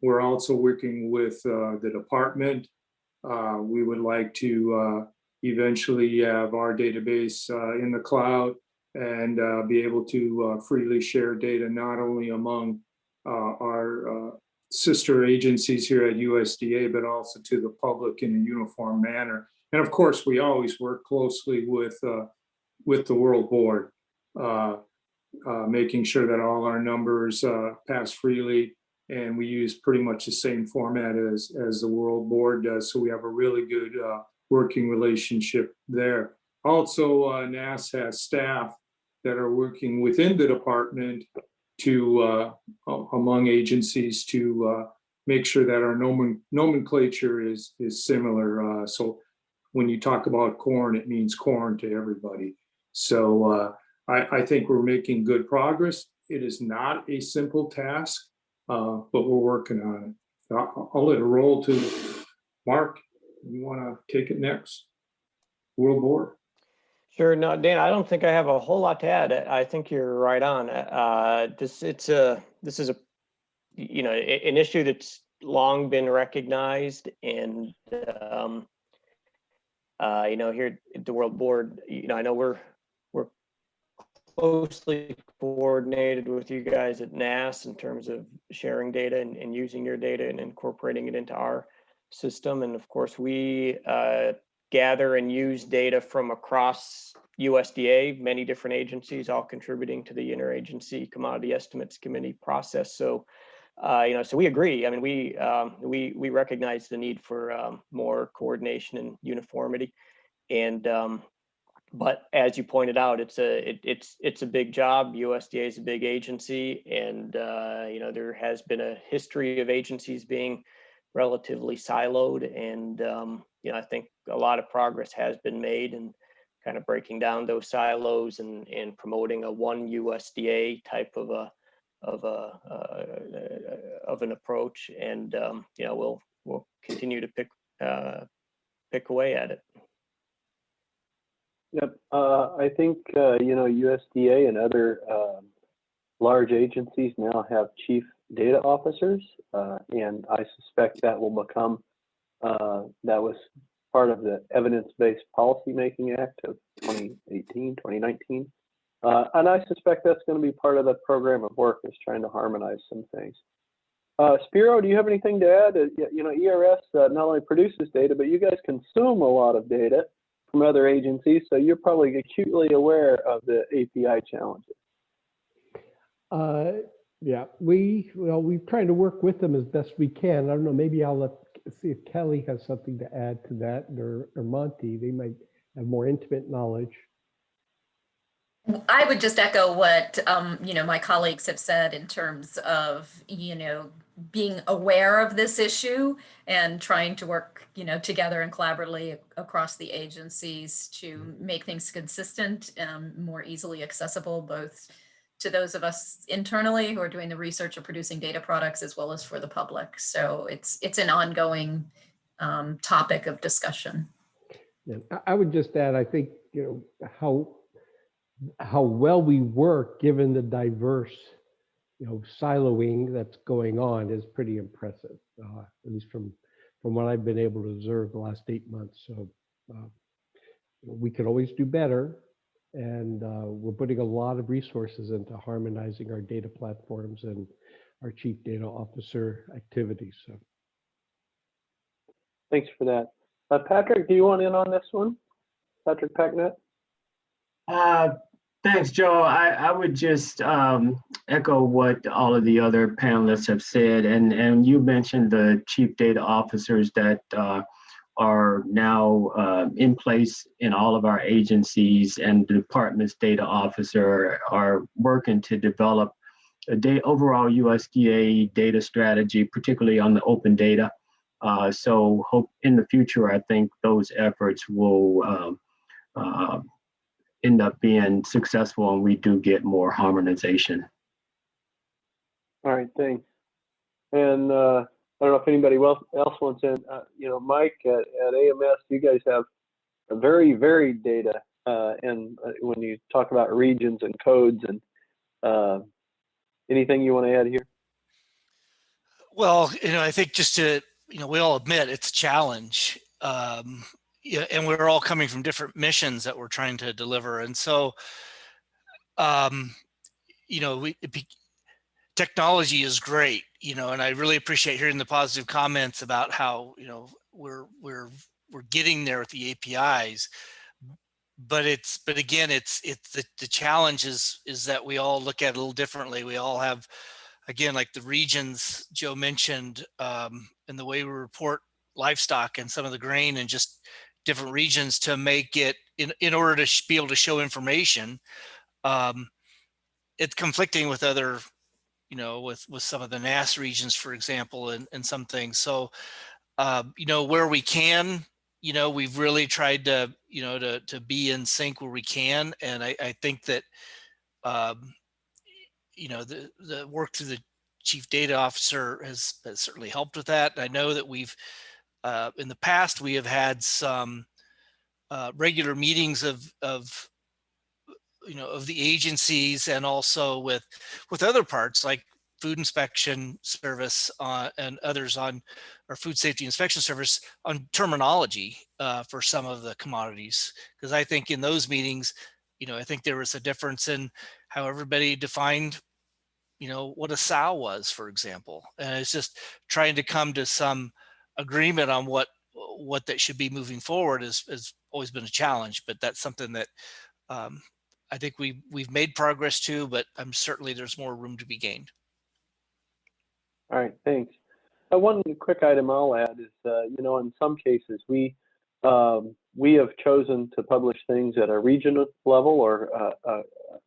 We're also working with the department. We would like to eventually have our database in the cloud and be able to freely share data not only among our sister agencies here at USDA, but also to the public in a uniform manner. And of course, we always work closely with the World Board, making sure that all our numbers pass freely, and we use pretty much the same format as the World Board does. So we have a really good working relationship there. Also, NASS has staff that are working within the department to among agencies to make sure that our nomenclature is similar. So when you talk about corn, it means corn to everybody. So I think we're making good progress. It is not a simple task, but we're working on it. I'll let it roll to Mark. You want to take it next? World Board. Sure. No, Dan, I don't think I have a whole lot to add. I think you're right on. This is an issue that's long been recognized, and here at the World Board, I know we're closely coordinated with you guys at NASS in terms of sharing data and using your data and incorporating it into our system. And of course, we gather and use data from across USDA, many different agencies, all contributing to the Interagency Commodity Estimates Committee process. So, so we agree. I mean, we recognize the need for more coordination and uniformity. And but as you pointed out, it's a big job. USDA is a big agency, and there has been a history of agencies being relatively siloed, and I think a lot of progress has been made in kind of breaking down those silos and promoting a one USDA type of an approach, and we'll continue to pick away at it. Yep, I think USDA and other large agencies now have chief data officers, and I suspect that will become that was part of the Evidence-Based Policymaking Act of 2018, 2019. And I suspect that's going to be part of the program of work, is trying to harmonize some things. Spiro, do you have anything to add? You know, ERS not only produces data, but you guys consume a lot of data from other agencies, so you're probably acutely aware of the API challenges. Yeah, we're trying to work with them as best we can. I don't know, maybe I'll see if Kelly has something to add to that, or Monty. They might have more intimate knowledge. I would just echo what you know, my colleagues have said in terms of, you know, being aware of this issue and trying to work, you know, together and collaboratively across the agencies to make things consistent and more easily accessible, both to those of us internally who are doing the research or producing data products, as well as for the public. So it's an ongoing topic of discussion. Yeah, I would just add, I think, you know, how well we work given the diverse, you know, siloing that's going on is pretty impressive, at least from what I've been able to observe the last 8 months. So we could always do better, and we're putting a lot of resources into harmonizing our data platforms and our chief data officer activities. So thanks for that. Patrick, do you want in on this one? Patrick Pecknett? Thanks, Joe. I would just echo what all of the other panelists have said, and you mentioned the chief data officers that are now in place in all of our agencies, and the department's data officer are working to develop a overall USDA data strategy, particularly on the open data. So hope in the future, I think those efforts will end up being successful and we do get more harmonization. All right, thanks. And I don't know if anybody else wants in. You know, Mike, at AMS, you guys have a very varied data, and when you talk about regions and codes, and anything you want to add here? Well, you know, I think just to, you know, we all admit it's a challenge. Yeah, and we're all coming from different missions that we're trying to deliver. And so, you know, technology is great, you know, and I really appreciate hearing the positive comments about how, you know, we're getting there with the APIs. But again, it's the challenge is that we all look at it a little differently. We all have, again, like the regions Joe mentioned, and the way we report livestock and some of the grain and just different regions to make it in order to be able to show information. It's conflicting with other, you know, with some of the NASS regions, for example, and some things. So, you know, where we can, you know, we've really tried to, you know, to be in sync where we can. And I think that, you know, the work through the chief data officer has certainly helped with that. I know that we've, in the past, we have had some regular meetings of you know, of the agencies, and also with other parts like Food Inspection Service and others on our Food Safety Inspection Service on terminology for some of the commodities. Because I think in those meetings, you know, I think there was a difference in how everybody defined, you know, what a sow was, for example. And it's just trying to come to some agreement on what that should be moving forward has always been a challenge, but that's something that I think we've made progress to, but certainly there's more room to be gained. All right, thanks. One quick item I'll add is, you know, in some cases we have chosen to publish things at a regional level or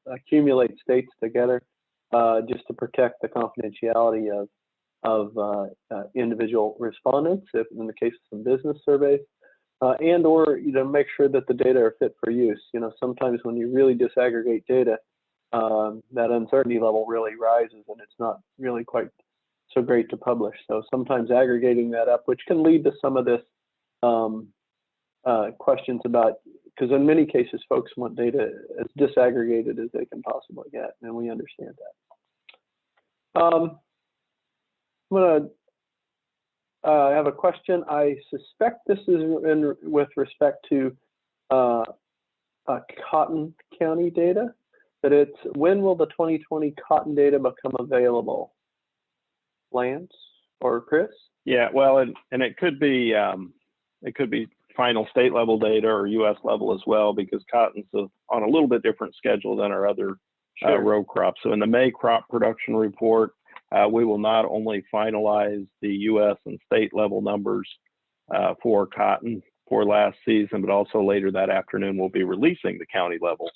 accumulate states together just to protect the confidentiality of individual respondents, if in the case of some business surveys, and or, you know, make sure that the data are fit for use. You know, sometimes when you really disaggregate data, that uncertainty level really rises, and it's not really quite so great to publish. So sometimes aggregating that up, which can lead to some of this questions about, because in many cases folks want data as disaggregated as they can possibly get, and we understand that. I'm going to I have a question. I suspect this is with respect to Cotton County data. but it's when will the 2020 cotton data become available? Lance or Chris? Yeah, well, and it could be final state level data or U.S. level as well, because cotton's on a little bit different schedule than our other row crops. So in the May crop production report, we will not only finalize the U.S. and state level numbers for cotton for last season, but also later that afternoon we'll be releasing the county level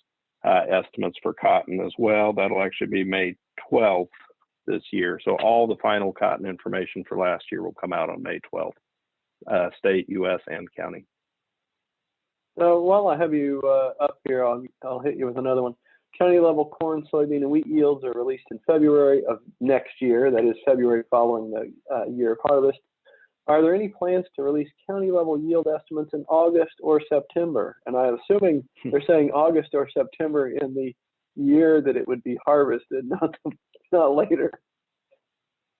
estimates for cotton as well. That'll actually be May 12th this year. So all the final cotton information for last year will come out on May 12th, state, U.S., and county. So while I have you up here, I'll hit you with another one. County level corn, soybean, and wheat yields are released in February of next year. That is February following the year of harvest. Are there any plans to release county level yield estimates in August or September? And I'm assuming they're saying August or September in the year that it would be harvested, not later.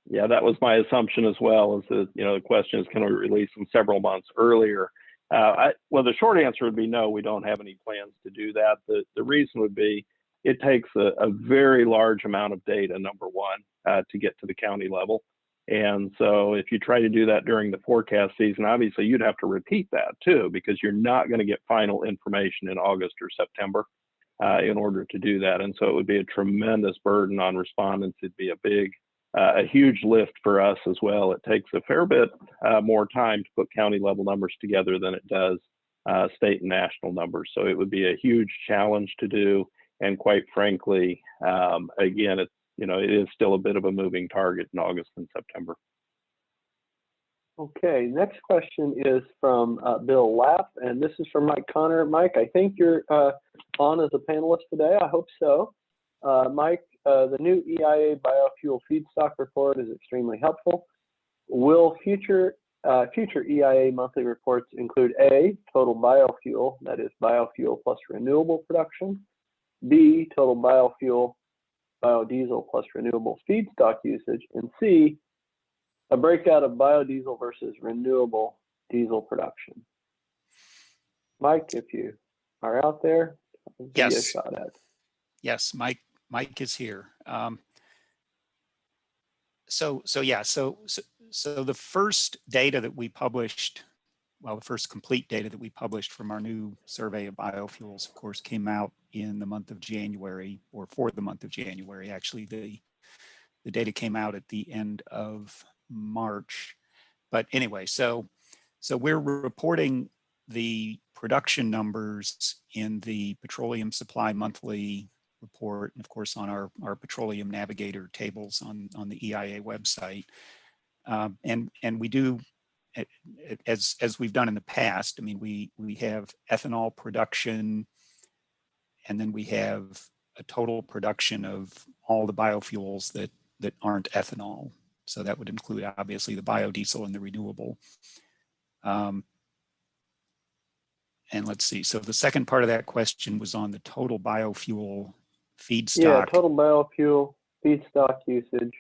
Yeah, that was my assumption as well. Is that, you know, the question is, can we release them several months earlier? Well, the short answer would be no. We don't have any plans to do that. The reason would be it takes a very large amount of data, number one, to get to the county level. And so if you try to do that during the forecast season, obviously you'd have to repeat that too, because you're not going to get final information in August or September in order to do that. And so it would be a tremendous burden on respondents. It'd be a huge lift for us as well. It takes a fair bit more time to put county level numbers together than it does state and national numbers. So it would be a huge challenge to do. And quite frankly, again, it is still a bit of a moving target in August and September. Okay, next question is from Bill Lapp, and this is from Mike Connor. Mike, I think you're on as a panelist today. I hope so. Mike, the new EIA biofuel feedstock report is extremely helpful. Will future EIA monthly reports include A, total biofuel, that is biofuel plus renewable production, B, total biofuel, biodiesel plus renewable feedstock usage, and C, a breakout of biodiesel versus renewable diesel production? Mike, if you are out there, I'll give you a shot at. Yes, Mike is here. So the first data that we published, well, the first complete data that we published from our new survey of biofuels, of course, came out in the month of January, or for the month of January. Actually, the data came out at the end of March. But anyway, so we're reporting the production numbers in the Petroleum Supply Monthly report, and of course on our Petroleum Navigator tables on the EIA website. And we do, as we've done in the past, I mean, we have ethanol production, and then we have a total production of all the biofuels that aren't ethanol. So that would include obviously the biodiesel and the renewable. And let's see, so the second part of that question was on the total biofuel feedstock. Yeah, total biofuel feedstock usage.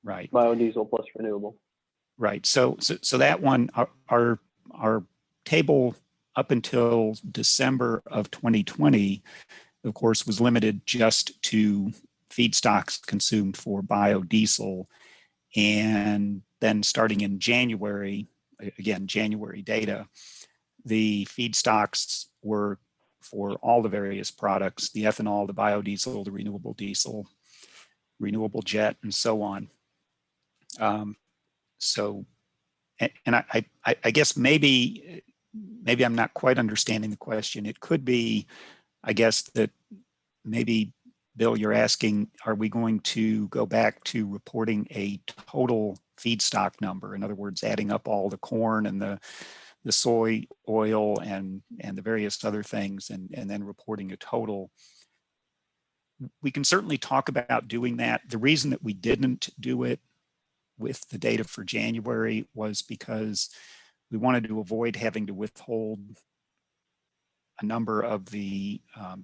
Right. Biodiesel plus renewable. Right. So that one, our table up until December of 2020, of course, was limited just to feedstocks consumed for biodiesel. And then starting in January, again, January data, the feedstocks were for all the various products, the ethanol, the biodiesel, the renewable diesel, renewable jet, and so on. So, and I guess maybe I'm not quite understanding the question. It could be, I guess, that maybe, Bill, you're asking, are we going to go back to reporting a total feedstock number? In other words, adding up all the corn and the soy oil and the various other things and then reporting a total. We can certainly talk about doing that. The reason that we didn't do it with the data for January was because we wanted to avoid having to withhold a number of the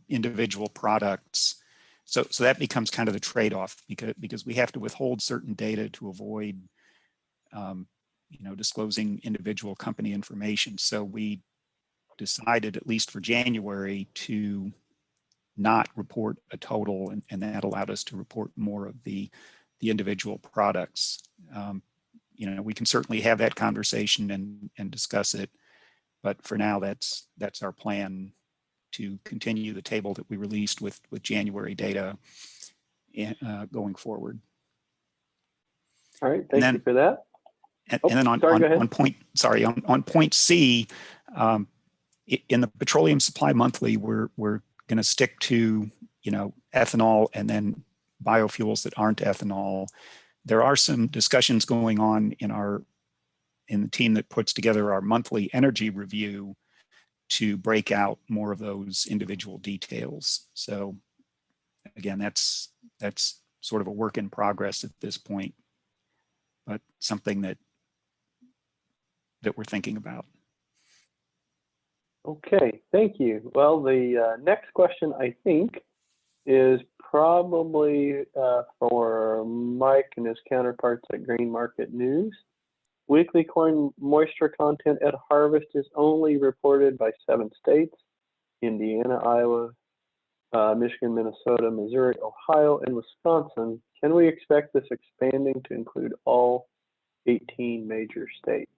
individual products. So that becomes kind of the trade-off because we have to withhold certain data to avoid disclosing individual company information. So we decided, at least for January, to not report a total, and that allowed us to report more of the individual products. You know, we can certainly have that conversation and discuss it, but for now, that's our plan, to continue the table that we released with January data going forward. All right, thank you for that. And then on point C, in the Petroleum Supply Monthly, we're going to stick to, you know, ethanol and then biofuels that aren't ethanol. There are some discussions going on in the team that puts together our monthly energy review to break out more of those individual details. So again, that's sort of a work in progress at this point, but something that we're thinking about. Okay, thank you. Well, the next question, I think, is probably for Mike and his counterparts at Grain Market News. Weekly corn moisture content at harvest is only reported by 7 states: Indiana, Iowa, Michigan, Minnesota, Missouri, Ohio, and Wisconsin. Can we expect this expanding to include all 18 major states?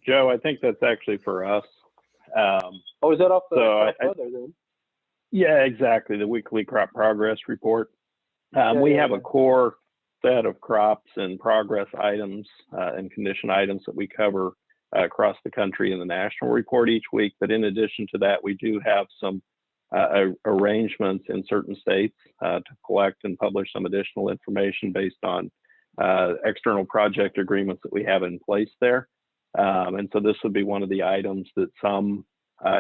Joe, I think that's actually for us. Is that off the weather then? Yeah, exactly. The weekly crop progress report. We have a core set of crops and progress items and condition items that we cover across the country in the national report each week. But in addition to that, we do have some arrangements in certain states to collect and publish some additional information based on external project agreements that we have in place there. And so this would be one of the items that some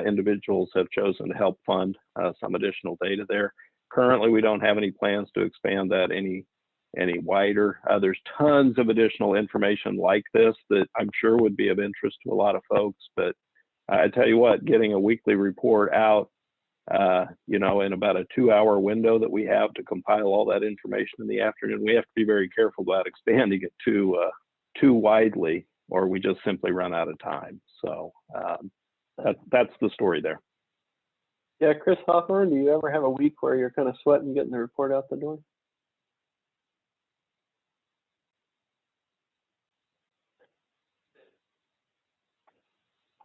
individuals have chosen to help fund some additional data there. Currently, we don't have any plans to expand that any wider. There's tons of additional information like this that I'm sure would be of interest to a lot of folks. But I tell you what, getting a weekly report out, you know, in about a 2-hour window that we have to compile all that information in the afternoon, we have to be very careful about expanding it too widely, or we just simply run out of time. So that's the story there. Yeah, Chris Hawthorne, do you ever have a week where you're kind of sweating getting the report out the door?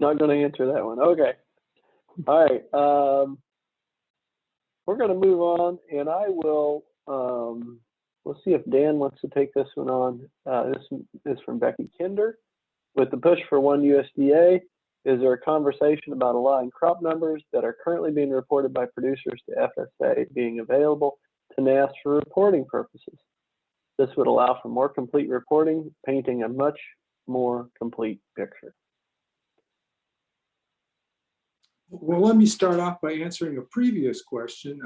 Not going to answer that one. Okay. All right. We're going to move on, and I will. We'll see if Dan wants to take this one on. This is from Becky Kinder. With the push for one USDA, is there a conversation about allowing crop numbers that are currently being reported by producers to FSA being available to NASS for reporting purposes? This would allow for more complete reporting, painting a much more complete picture. Well, let me start off by answering a previous question.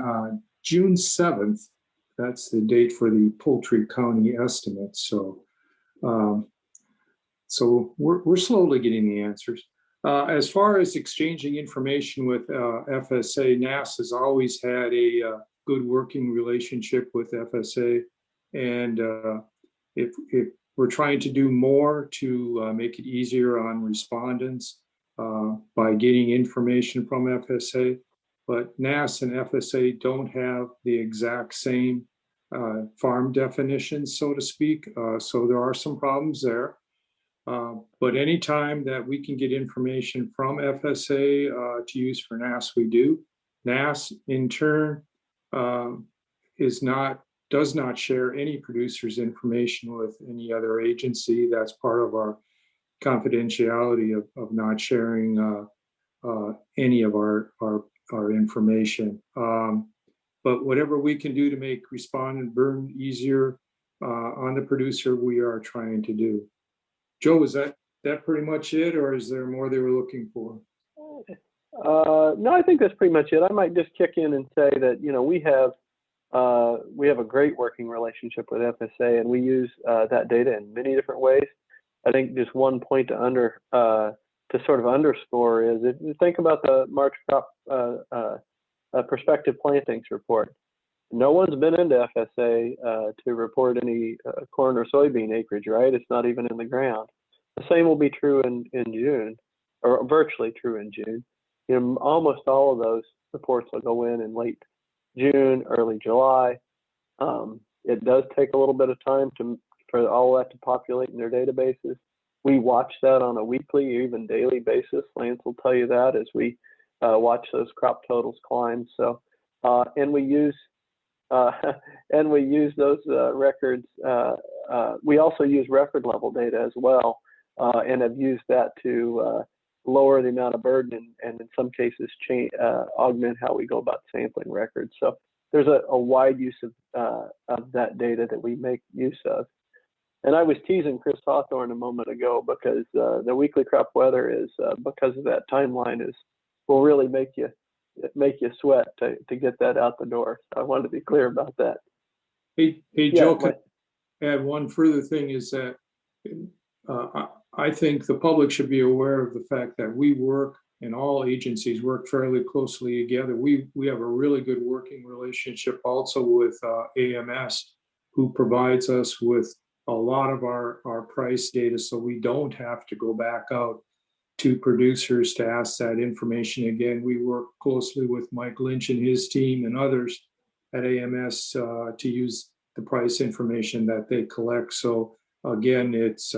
June 7th, that's the date for the Poultry County estimate. So we're slowly getting the answers. As far as exchanging information with FSA, NASS has always had a good working relationship with FSA. And if we're trying to do more to make it easier on respondents by getting information from FSA, but NASS and FSA don't have the exact same farm definitions, so to speak. So there are some problems there. But anytime that we can get information from FSA to use for NASS, we do. NASS, in turn, does not share any producer's information with any other agency. That's part of our confidentiality of not sharing any of our information. But whatever we can do to make respondent burden easier on the producer, we are trying to do. Joe, is that pretty much it, or is there more they were looking for? No, I think that's pretty much it. I might just kick in and say that, you know, we have a great working relationship with FSA, and we use that data in many different ways. I think just one point to sort of underscore is if you think about the March crop prospective plantings report, no one's been into FSA to report any corn or soybean acreage, right? It's not even in the ground. The same will be true in June, or virtually true in June. almost all of those reports will go in late June, early July. It does take a little bit of time for all that to populate in their databases. We watch that on a weekly or even daily basis. Lance will tell you that as we watch those crop totals climb. So, and we use those records. We also use record level data as well, and have used that to lower the amount of burden and in some cases augment how we go about sampling records. So there's a wide use of that data that we make use of. And I was teasing Chris Hawthorne a moment ago because the weekly crop weather is, because of that timeline, will really make you sweat to get that out the door. So I wanted to be clear about that. Hey Joe, can I add one further thing is that I think the public should be aware of the fact that we work, and all agencies work fairly closely together. We have a really good working relationship also with AMS, who provides us with a lot of our price data, so we don't have to go back out to producers to ask that information again. We work closely with Mike Lynch and his team and others at AMS to use the price information that they collect. So again, it's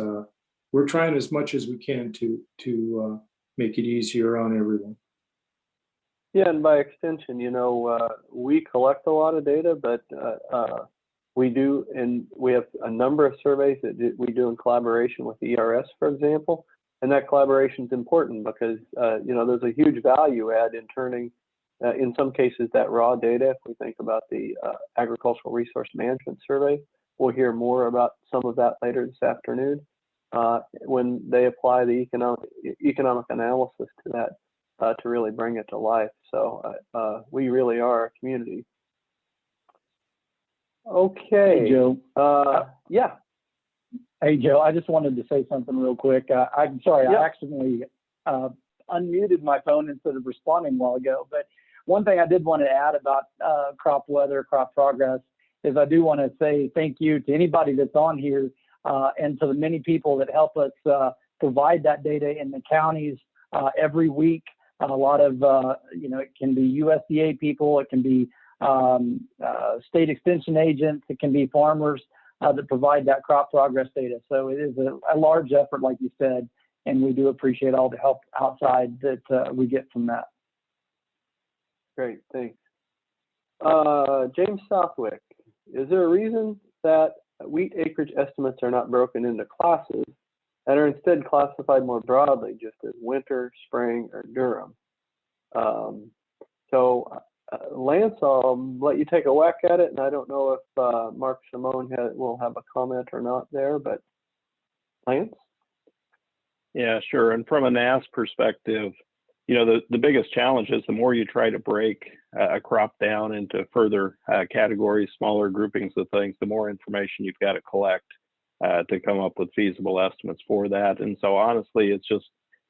we're trying as much as we can to make it easier on everyone. Yeah, and by extension, we collect a lot of data, but we have a number of surveys that we do in collaboration with the ERS, for example, and that collaboration is important because there's a huge value add in turning, in some cases, that raw data. If we think about the Agricultural Resource Management Survey, we'll hear more about some of that later this afternoon when they apply the economic analysis to that to really bring it to life. So we really are a community. Okay. Hey, Joe. Yeah. Hey, Joe, I just wanted to say something real quick. I'm sorry, I accidentally unmuted my phone instead of responding a while ago. But one thing I did want to add about crop weather, crop progress, is I do want to say thank you to anybody that's on here and to the many people that help us provide that data in the counties every week. A lot of, it can be USDA people, it can be state extension agents, it can be farmers that provide that crop progress data. So it is a large effort, like you said, and we do appreciate all the help outside that we get from that. Great, thanks. James Southwick, is there a reason that wheat acreage estimates are not broken into classes and are instead classified more broadly, just as winter, spring, or durum? Lance, I'll let you take a whack at it, and I don't know if Mark Simone will have a comment or not there, but Lance? Yeah, sure. And from a NASS perspective, the biggest challenge is the more you try to break a crop down into further categories, smaller groupings of things, the more information you've got to collect to come up with feasible estimates for that. And so honestly, it's just,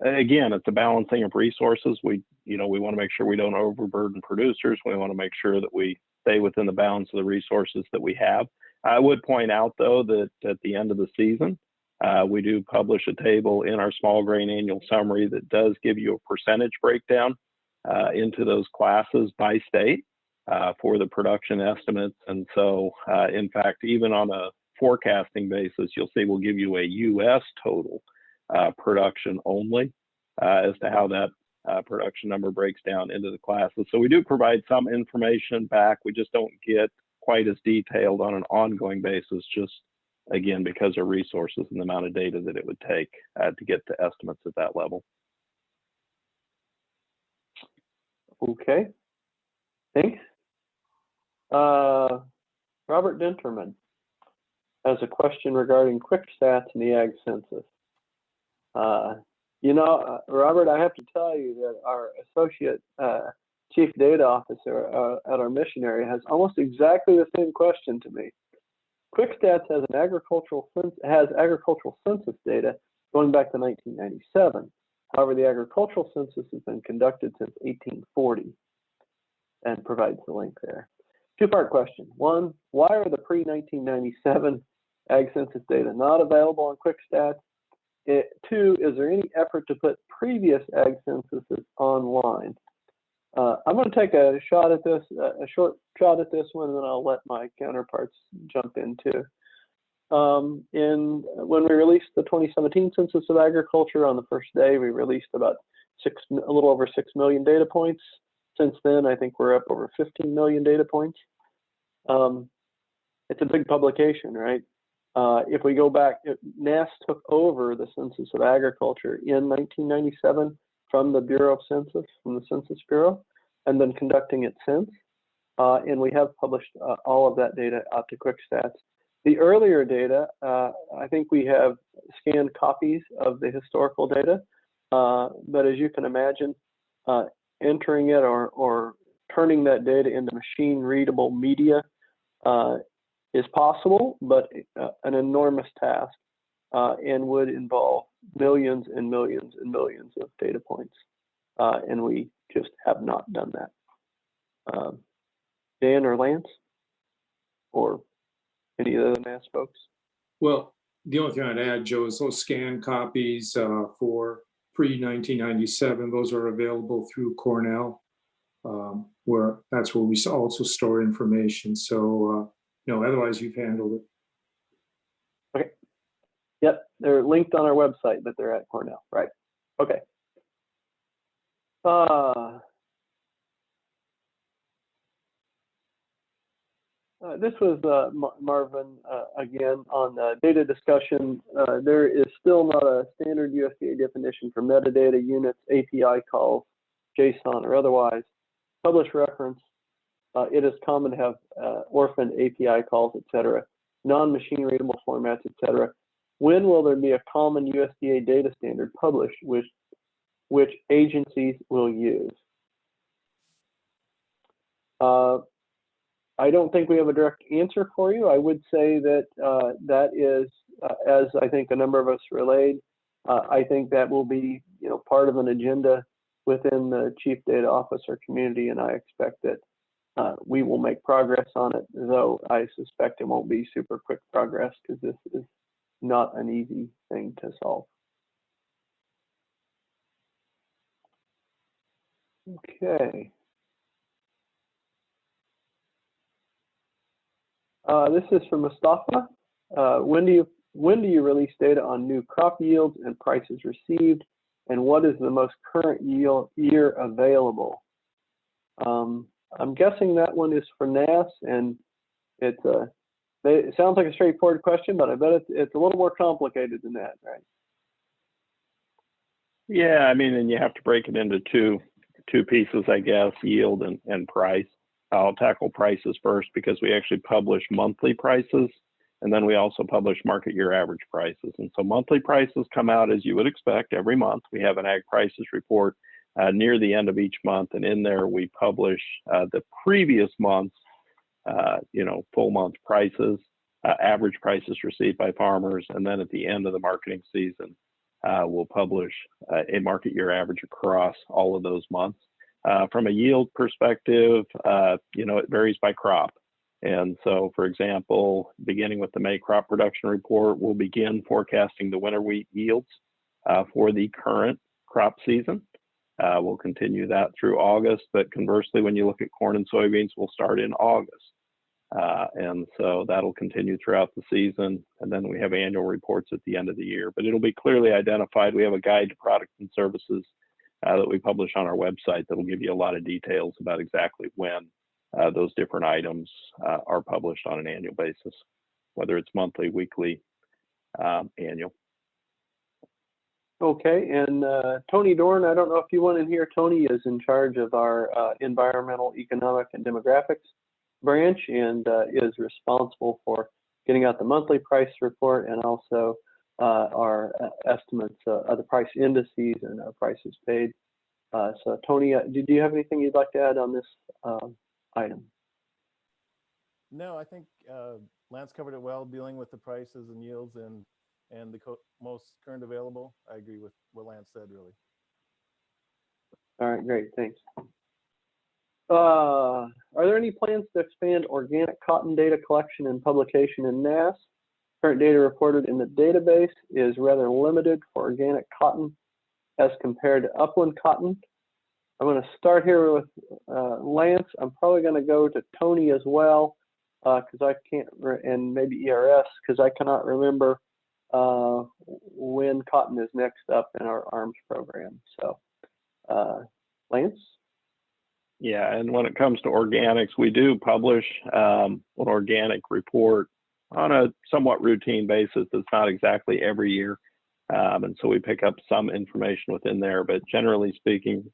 again, it's a balancing of resources. We want to make sure we don't overburden producers. We want to make sure that we stay within the bounds of the resources that we have. I would point out, though, that at the end of the season, we do publish a table in our small grain annual summary that does give you a percentage breakdown into those classes by state for the production estimates. And so, in fact, even on a forecasting basis, you'll see we'll give you a U.S. total production only as to how that production number breaks down into the classes. So we do provide some information back. We just don't get quite as detailed on an ongoing basis, just again, because of resources and the amount of data that it would take to get to estimates at that level. Okay, thanks. Robert Denterman has a question regarding quick stats in the Ag Census. Robert, I have to tell you that our associate chief data officer at our mission area has almost exactly the same question to me. Quick Stats has agricultural census data going back to 1997. However, the agricultural census has been conducted since 1840 and provides the link there. Two-part question. One, why are the pre-1997 Ag Census data not available on Quick Stats? two, is there any effort to put previous ag censuses online? I'm going to take a shot at this, a short shot at this one, and then I'll let my counterparts jump in too. When we released the 2017 Census of Agriculture on the first day, we released about a little over 6 million data points. Since then, I think we're up over 15 million data points. It's a big publication, right? If we go back, NASS took over the Census of Agriculture in 1997 from the Bureau of Census, from the Census Bureau, and been conducting it since. And we have published all of that data out to QuickStats. The earlier data, I think we have scanned copies of the historical data, but as you can imagine, entering it or turning that data into machine readable media is possible, but an enormous task and would involve millions and millions and millions of data points. And we just have not done that. Dan or Lance or any of the NASS folks? Well, the only thing I'd add, Joe, is those scanned copies for pre-1997, those are available through Cornell, that's where we also store information. So, no, otherwise you've handled it. Okay. Yep, they're linked on our website, but they're at Cornell, right? Okay. This was Marvin again on data discussion. There is still not a standard USDA definition for metadata units, API calls, JSON or otherwise. Published reference, it is common to have orphaned API calls, etc., non-machine readable formats, etc. When will there be a common USDA data standard published which agencies will use? I don't think we have a direct answer for you. I would say that that is, as I think a number of us relayed, I think that will be, part of an agenda within the Chief Data Officer community, and I expect that we will make progress on it, though I suspect it won't be super quick progress because this is not an easy thing to solve. Okay. This is from Mustafa. When do you release data on new crop yields and prices received, and what is the most current year available? I'm guessing that one is for NASS, and it sounds like a straightforward question, but I bet it's a little more complicated than that, right? Yeah, I mean, and you have to break it into two pieces, I guess, yield and price. I'll tackle prices first because we actually publish monthly prices, and then we also publish market year average prices. And so monthly prices come out as you would expect every month. We have an ag prices report near the end of each month, and in there we publish the previous month's full month prices, average prices received by farmers, and then at the end of the marketing season we'll publish a market year average across all of those months. From a yield perspective, it varies by crop. And so, for example, beginning with the May crop production report, we'll begin forecasting the winter wheat yields for the current crop season. We'll continue that through August, but conversely, when you look at corn and soybeans, we'll start in August. And so that'll continue throughout the season. And then we have annual reports at the end of the year, but it'll be clearly identified. We have a guide to products and services that we publish on our website that will give you a lot of details about exactly when those different items are published on an annual basis, whether it's monthly, weekly, annual. Okay, and Tony Dorn, I don't know if you want in here. Tony is in charge of our environmental, economic, and demographics branch, and is responsible for getting out the monthly price report and also our estimates of the price indices and our prices paid. So Tony, do you have anything you'd like to add on this item? No, I think Lance covered it well, dealing with the prices and yields and the most current available. I agree with what Lance said, really. All right, great, thanks. Are there any plans to expand organic cotton data collection and publication in NASS? Current data reported in the database is rather limited for organic cotton as compared to upland cotton. I'm going to start here with Lance. I'm probably going to go to Tony as well, because I can't, and maybe ERS, because I cannot remember when cotton is next up in our ARMS program. So, Lance? Yeah, and when it comes to organics, we do publish an organic report on a somewhat routine basis. It's not exactly every year. And so we pick up some information within there, but generally speaking,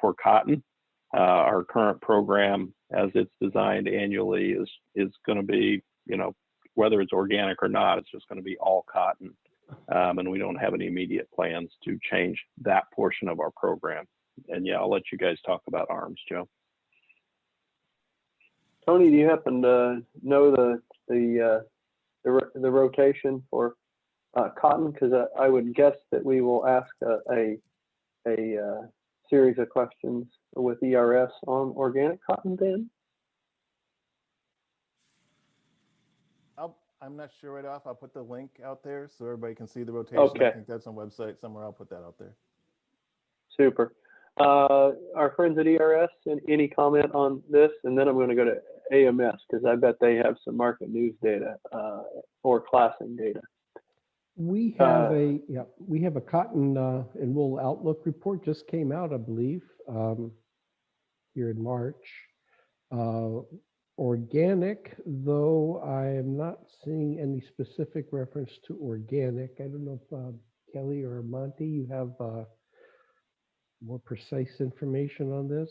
for cotton, our current program as it's designed annually is going to be, you know, whether it's organic or not, it's just going to be all cotton. And we don't have any immediate plans to change that portion of our program. And yeah, I'll let you guys talk about ARMS, Joe. Tony, do you happen to know the rotation for cotton? Because I would guess that we will ask a series of questions with ERS on organic cotton then. I'm not sure right off. I'll put the link out there so everybody can see the rotation. Okay. I think that's on website somewhere. I'll put that out there. Super. Our friends at ERS, any comment on this? And then I'm going to go to AMS because I bet they have some market news data or classing data. We have we have a cotton and wool outlook report just came out, I believe, here in March. Organic, though, I am not seeing any specific reference to organic. I don't know if Kelly or Monty, you have more precise information on this?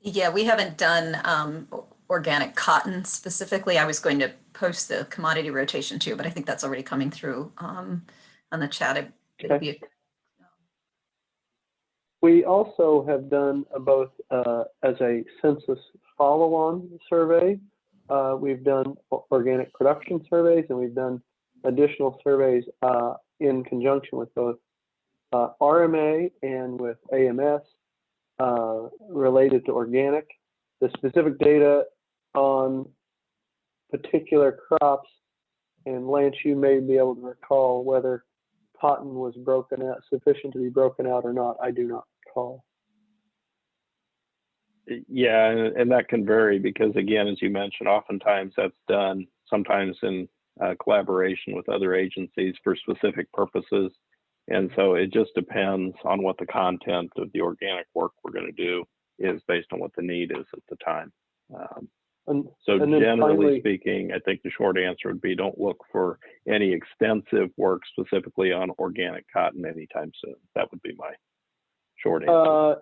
Yeah, we haven't done organic cotton specifically. I was going to post the commodity rotation too, but I think that's already coming through on the chat. It'll be We also have done both as a census follow-on survey. We've done organic production surveys, and we've done additional surveys in conjunction with both RMA and with AMS related to organic. The specific data on particular crops, and Lance, you may be able to recall whether cotton was broken out, sufficient to be broken out or not. I do not recall. Yeah, and that can vary because, again, as you mentioned, oftentimes that's done sometimes in collaboration with other agencies for specific purposes. And so it just depends on what the content of the organic work we're going to do is based on what the need is at the time. So generally speaking, I think the short answer would be don't look for any extensive work specifically on organic cotton anytime soon. That would be my short answer.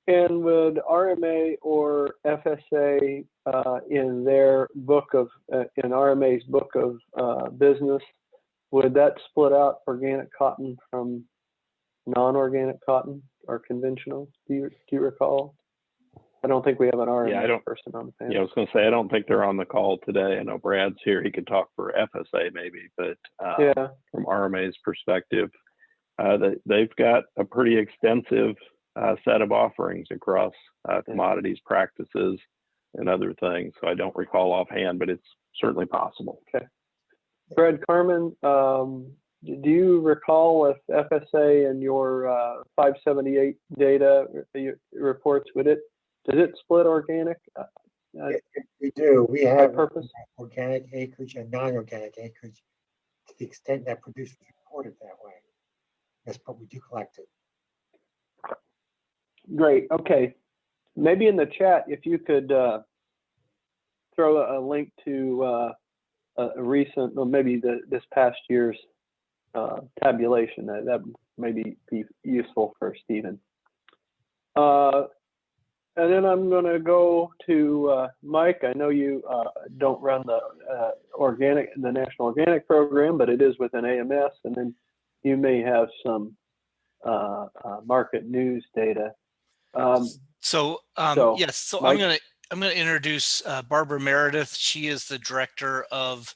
And would RMA or FSA in their book of, in RMA's book of business, would that split out organic cotton from non-organic cotton or conventional? Do you recall? I don't think we have an RMA person on the panel. Yeah, I was going to say, I don't think they're on the call today. I know Brad's here. He could talk for FSA maybe, but from RMA's perspective, they've got a pretty extensive set of offerings across commodities, practices, and other things. So I don't recall offhand, but it's certainly possible. Okay. Brad Carmen, do you recall if FSA and your 578 data reports, does it split organic? We do. We have organic acreage and non-organic acreage to the extent that producers report it that way. Yes, but we do collect it. Great. Okay. Maybe in the chat, if you could throw a link to a recent, or maybe this past year's tabulation, that maybe be useful for Stephen. And then I'm going to go to Mike. I know you don't run the National Organic Program, but it is within AMS, and then you may have some market news data. Yes, so Mike? I'm gonna introduce Barbara Meredith. She is the director of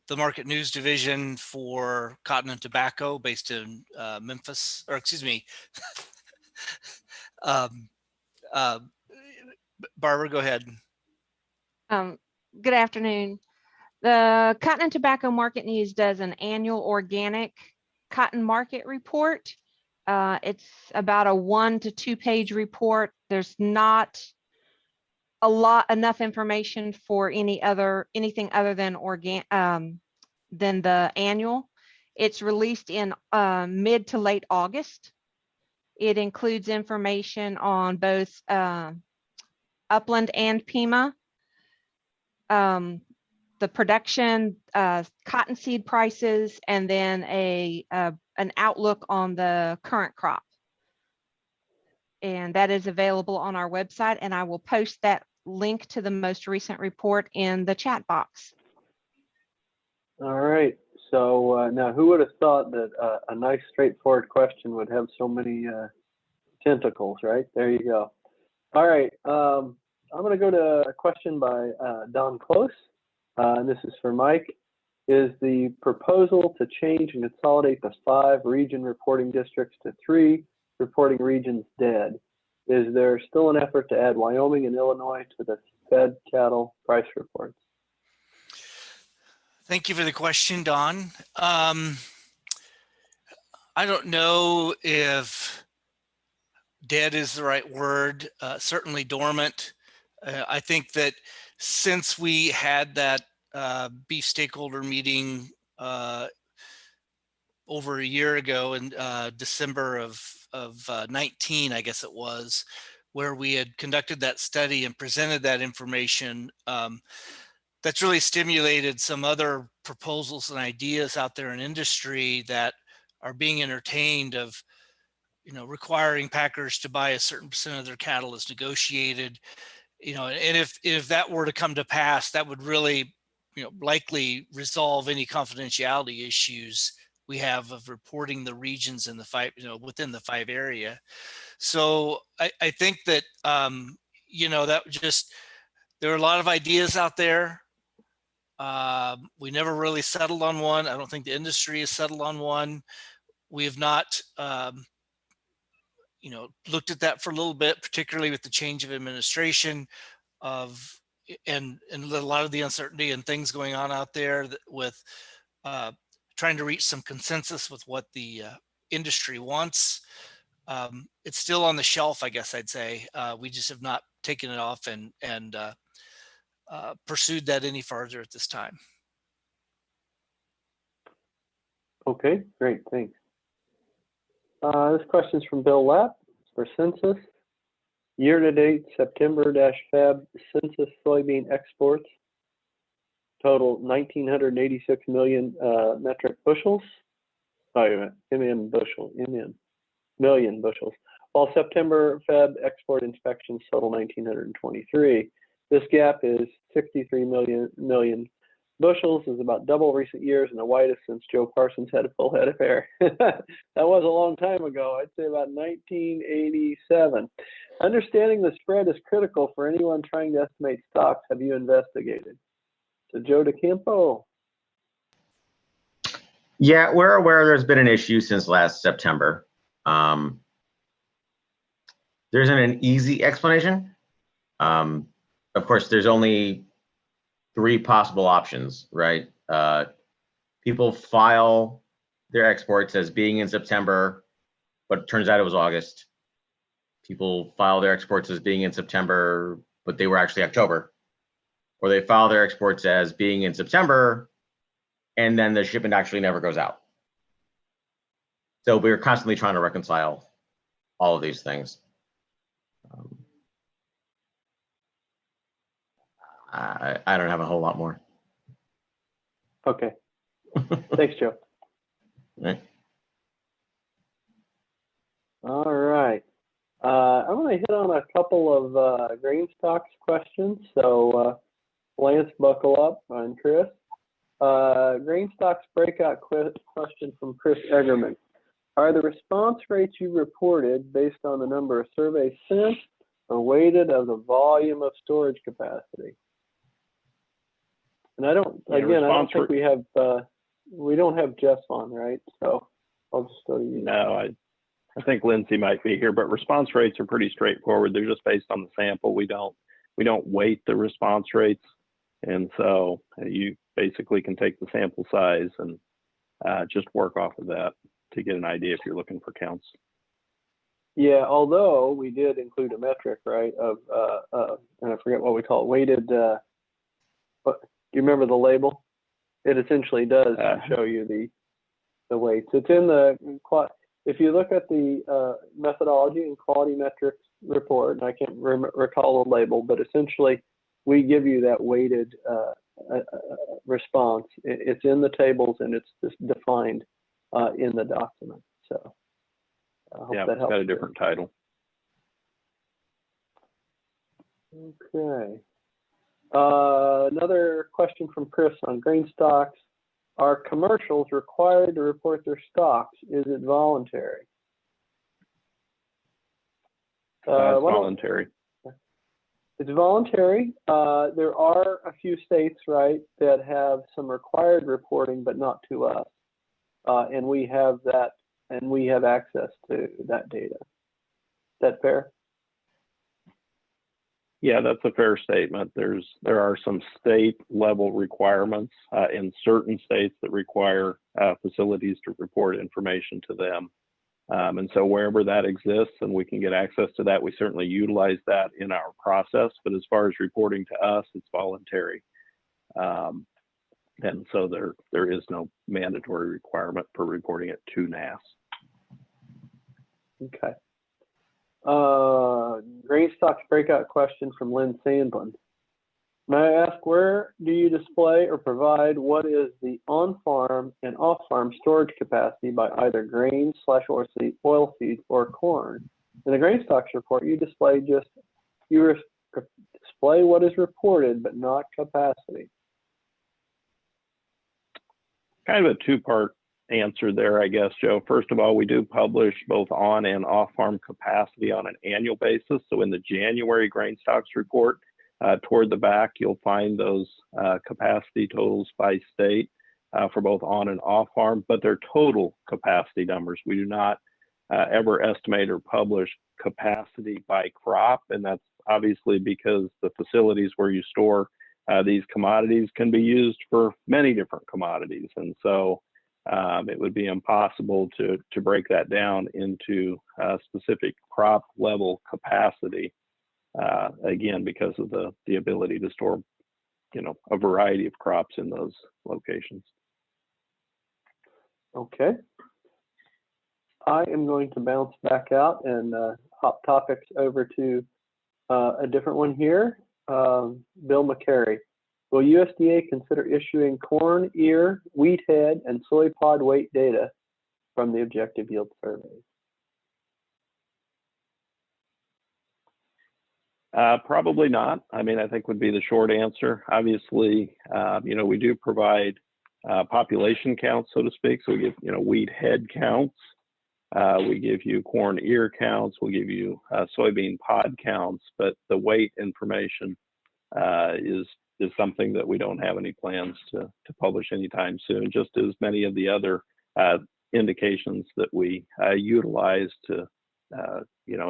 the Market News Division for Cotton and Tobacco, based in Memphis, or excuse me. Barbara, go ahead. Good afternoon. The Cotton and Tobacco Market News does an annual organic cotton market report. It's about a 1 to 2 page report. There's not enough information for anything other than the annual. It's released in mid to late August. It includes information on both upland and Pima, the production, cottonseed prices, and then an outlook on the current crop. And that is available on our website, and I will post that link to the most recent report in the chat box. All right. So now, who would have thought that a nice, straightforward question would have so many tentacles, right? There you go. All right. I'm going to go to a question by Don Close. And this is for Mike. Is the proposal to change and consolidate the 5 region reporting districts to 3 reporting regions dead? Is there still an effort to add Wyoming and Illinois to the fed cattle price reports? Thank you for the question, Don. I don't know if dead is the right word, certainly dormant. I think that since we had that beef stakeholder meeting over a year ago in December of 19, I guess it was, where we had conducted that study and presented that information, that's really stimulated some other proposals and ideas out there in industry that are being entertained of, requiring packers to buy a certain percent of their cattle as negotiated, and if that were to come to pass, that would really, likely resolve any confidentiality issues we have of reporting the regions in the 5, within the 5 area. So I think that, that just, there are a lot of ideas out there. We never really settled on one. I don't think the industry has settled on one. We have not, looked at that for a little bit, particularly with the change of administration and a lot of the uncertainty and things going on out there with trying to reach some consensus with what the industry wants. It's still on the shelf, I guess I'd say. We just have not taken it off and pursued that any further at this time. Okay, great, thanks. This question is from Bill Lapp for Census. Year-to-date September-Feb Census soybean exports total 1,986 million metric bushels. Oh, wait a minute, million bushels. While September-Feb export inspections total 1,923. This gap is 63 million bushels, is about double recent years and the widest since Joe Parsons had a full head of hair. That was a long time ago. I'd say about 1987. Understanding the spread is critical for anyone trying to estimate stocks. Have you investigated? So Joe DeCampo. Yeah, we're aware there's been an issue since last September. There isn't an easy explanation. Of course, there's only 3 possible options, right? People file their exports as being in September, but it turns out it was August. People file their exports as being in September, but they were actually October. Or they file their exports as being in September, and then the shipment actually never goes out. So we're constantly trying to reconcile all of these things. I don't have a whole lot more. Okay. Thanks, Joe. Right. All right. I'm going to hit on a couple of grain stocks questions. So Lance, buckle up, and Chris. Grain stocks breakout question from Chris Eggerman. Are the response rates you reported based on the number of surveys sent or weighted of the volume of storage capacity? And I don't think we don't have Jeff on, right? So I'll just go to you. No, I think Lindsay might be here, but response rates are pretty straightforward. They're just based on the sample. We don't weight the response rates. And so you basically can take the sample size and just work off of that to get an idea if you're looking for counts. Yeah, although we did include a metric, right, of, and I forget what we call it, weighted, but do you remember the label? It essentially does show you the weights. It's in the, if you look at the methodology and quality metrics report, and I can't recall the label, but essentially we give you that weighted response. It's in the tables and it's just defined in the document. So I hope yeah, that it's helps. got a different title. Okay. Another question from Chris on grain stocks. Are commercials required to report their stocks? Is it voluntary? It's voluntary. It's voluntary. There are a few states, right, that have some required reporting, but not to us. And we have that, and we have access to that data. Is that fair? Yeah, that's a fair statement. There are some state level requirements in certain states that require facilities to report information to them. And so wherever that exists and we can get access to that, we certainly utilize that in our process. But as far as reporting to us, it's voluntary. And so there is no mandatory requirement for reporting it to NASS. Okay. Grain stocks breakout question from Lynn Sandlin. May I ask, where do you display or provide what is the on-farm and off-farm storage capacity by either grain / oilseed or corn? In the grain stocks report, you display what is reported, but not capacity. Kind of a two-part answer there, I guess, Joe. First of all, we do publish both on and off-farm capacity on an annual basis. So in the January grain stocks report, toward the back, you'll find those capacity totals by state for both on and off-farm, but they're total capacity numbers. We do not ever estimate or publish capacity by crop, and that's obviously because the facilities where you store these commodities can be used for many different commodities. And so it would be impossible to break that down into specific crop level capacity, again, because of the ability to store, a variety of crops in those locations. Okay. I am going to bounce back out and hop topics over to a different one here. Bill McCary. Will USDA consider issuing corn, ear, wheat head, and soy pod weight data from the objective yield surveys? Probably not. I mean, I think would be the short answer. Obviously, we do provide population counts, so to speak. So we give, wheat head counts. We give you corn ear counts. We'll give you soybean pod counts. But the weight information is something that we don't have any plans to publish anytime soon, just as many of the other indications that we utilize to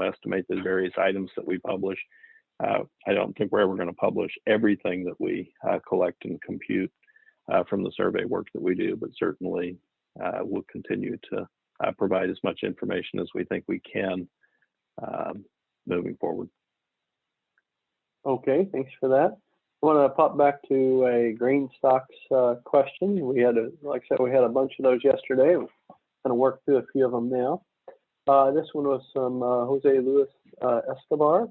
estimate the various items that we publish. I don't think we're ever going to publish everything that we collect and compute from the survey work that we do, but certainly we'll continue to provide as much information as we think we can moving forward. Okay, thanks for that. I want to pop back to a grain stocks question. We had, like I said, we had a bunch of those yesterday. We're going to work through a few of them now. This one was from Jose Luis Escobar.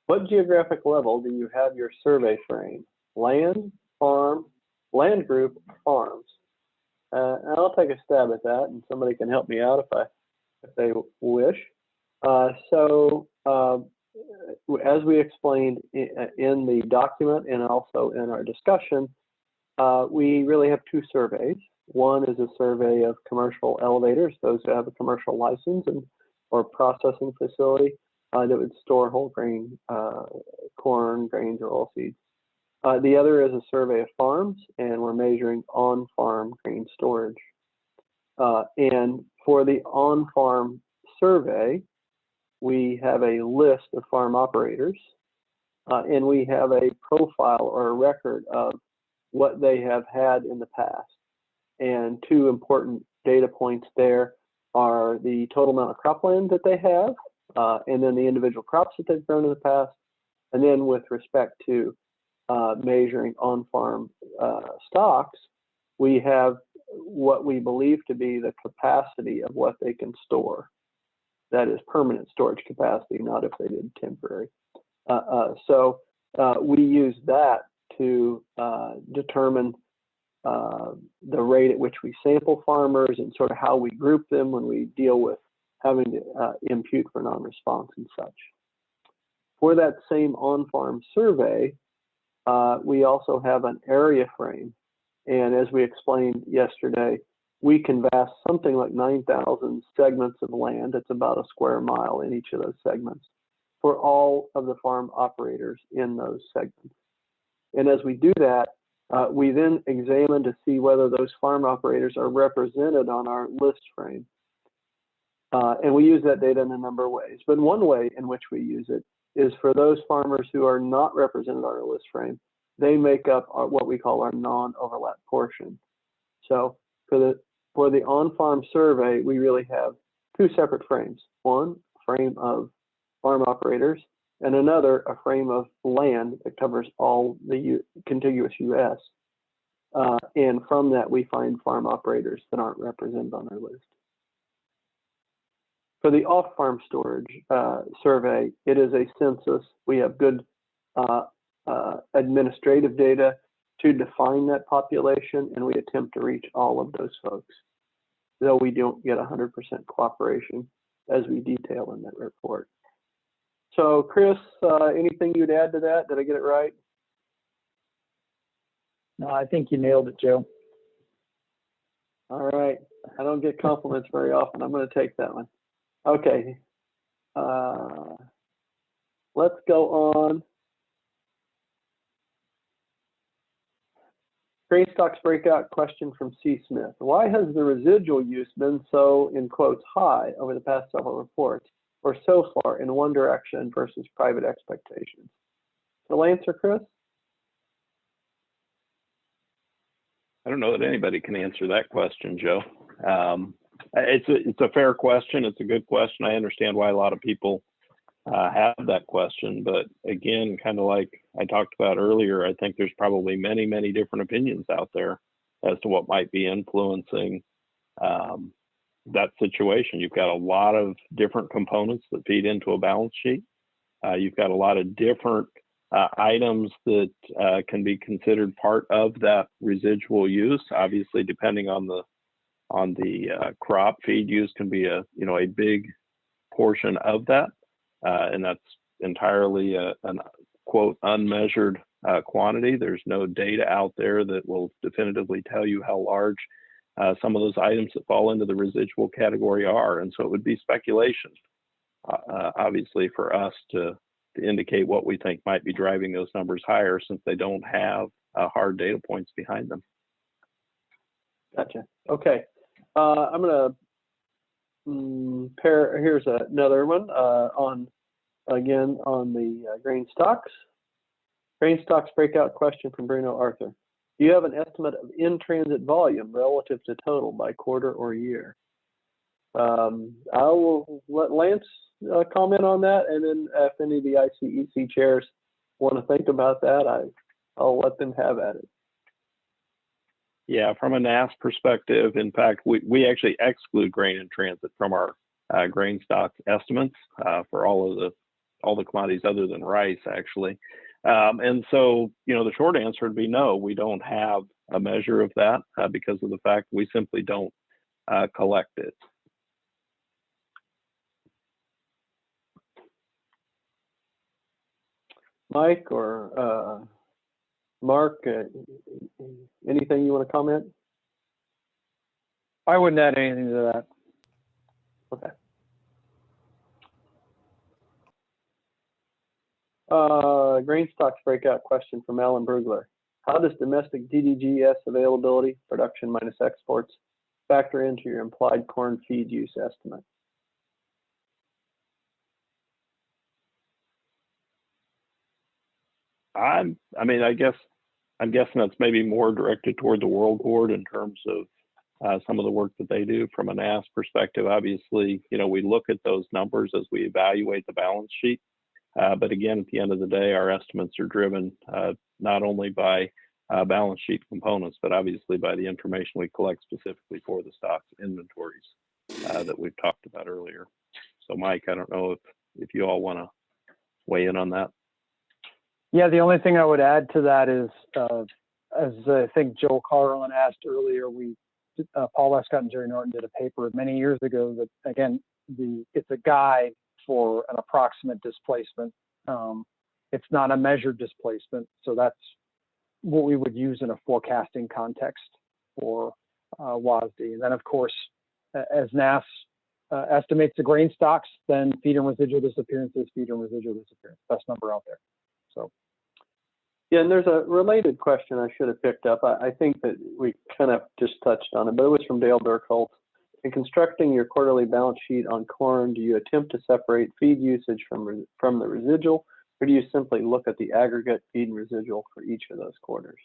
What geographic level do you have your survey frame? Land, farm, land group, farms? And I'll take a stab at that, and somebody can help me out if they wish. As we explained in the document and also in our discussion, we really have two surveys. One is a survey of commercial elevators, those who have a commercial license or processing facility that would store whole grain, corn, grains, or oilseeds. The other is a survey of farms, and we're measuring on-farm grain storage. And for the on-farm survey, we have a list of farm operators, and we have a profile or a record of what they have had in the past. And two important data points there are the total amount of cropland that they have, and then the individual crops that they've grown in the past. And then with respect to measuring on-farm stocks, we have what we believe to be the capacity of what they can store. That is permanent storage capacity, not if they did temporary. So we use that to determine the rate at which we sample farmers and sort of how we group them when we deal with having to impute for non-response and such. For that same on-farm survey, we also have an area frame. And as we explained yesterday, we canvass something like 9,000 segments of land. It's about a square mile in each of those segments for all of the farm operators in those segments. And as we do that, we then examine to see whether those farm operators are represented on our list frame. And we use that data in a number of ways. But one way in which we use it is for those farmers who are not represented on our list frame, they make up what we call our non-overlap portion. So for the on-farm survey, we really have two separate frames. One, a frame of farm operators, and another, a frame of land that covers all the contiguous U.S. And from that, we find farm operators that aren't represented on our list. For the off-farm storage survey, it is a census. We have good administrative data to define that population, and we attempt to reach all of those folks, though we don't get 100% cooperation, as we detail in that report. So, Chris, anything you'd add to that? Did I get it right? No, I think you nailed it, Joe. All right. I don't get compliments very often. I'm going to take that one. Okay. Let's go on. Grain stocks breakout question from C. Smith. Why has the residual use been so, in quotes, high over the past several reports, or so far in one direction versus private expectations? So answer, Chris? I don't know that anybody can answer that question, Joe. It's a fair question. It's a good question. I understand why a lot of people have that question, but again, kind of like I talked about earlier, I think there's probably many, many different opinions out there as to what might be influencing that situation. You've got a lot of different components that feed into a balance sheet. You've got a lot of different items that can be considered part of that residual use. Obviously, depending on the crop, feed use can be a big portion of that. And that's entirely an quote unmeasured quantity. There's no data out there that will definitively tell you how large some of those items that fall into the residual category are. And so it would be speculation, obviously, for us to indicate what we think might be driving those numbers higher, since they don't have hard data points behind them. Gotcha. Okay. I'm going to here's another one on the grain stocks. Grain stocks breakout question from Bruno Arthur. Do you have an estimate of in-transit volume relative to total by quarter or year? I will let Lance comment on that, and then if any of the ICEC chairs want to think about that, I'll let them have at it. Yeah, from a NASS perspective, in fact, we actually exclude grain in transit from our grain stock estimates for all the commodities other than rice, actually. And so, the short answer would be no, we don't have a measure of that because of the fact we simply don't collect it. Mike or Mark, anything you want to comment? I wouldn't add anything to that. Okay. Grain stocks breakout question from Alan Brugler. How does domestic DDGS availability, production minus exports, factor into your implied corn feed use estimate? I guess I'm guessing that's maybe more directed toward the World Board in terms of some of the work that they do from a NASS perspective. Obviously, we look at those numbers as we evaluate the balance sheet. But again, at the end of the day, our estimates are driven not only by balance sheet components, but obviously by the information we collect specifically for the stocks inventories that we've talked about earlier. So Mike, I don't know if you all want to weigh in on that. Yeah, the only thing I would add to that is, as I think Joel Carlin asked earlier, Paul Westcott and Jerry Norton did a paper many years ago that, again, it's a guide for an approximate displacement. It's not a measured displacement, so that's what we would use in a forecasting context for WASD. And then, of course, as NASS estimates the grain stocks, then feed and residual disappearance is feed and residual disappearance. Best number out there. So. Yeah, and there's a related question I should have picked up. I think that we kind of just touched on it, but it was from Dale Dirkholt. In constructing your quarterly balance sheet on corn, do you attempt to separate feed usage from the residual, or do you simply look at the aggregate feed and residual for each of those quarters?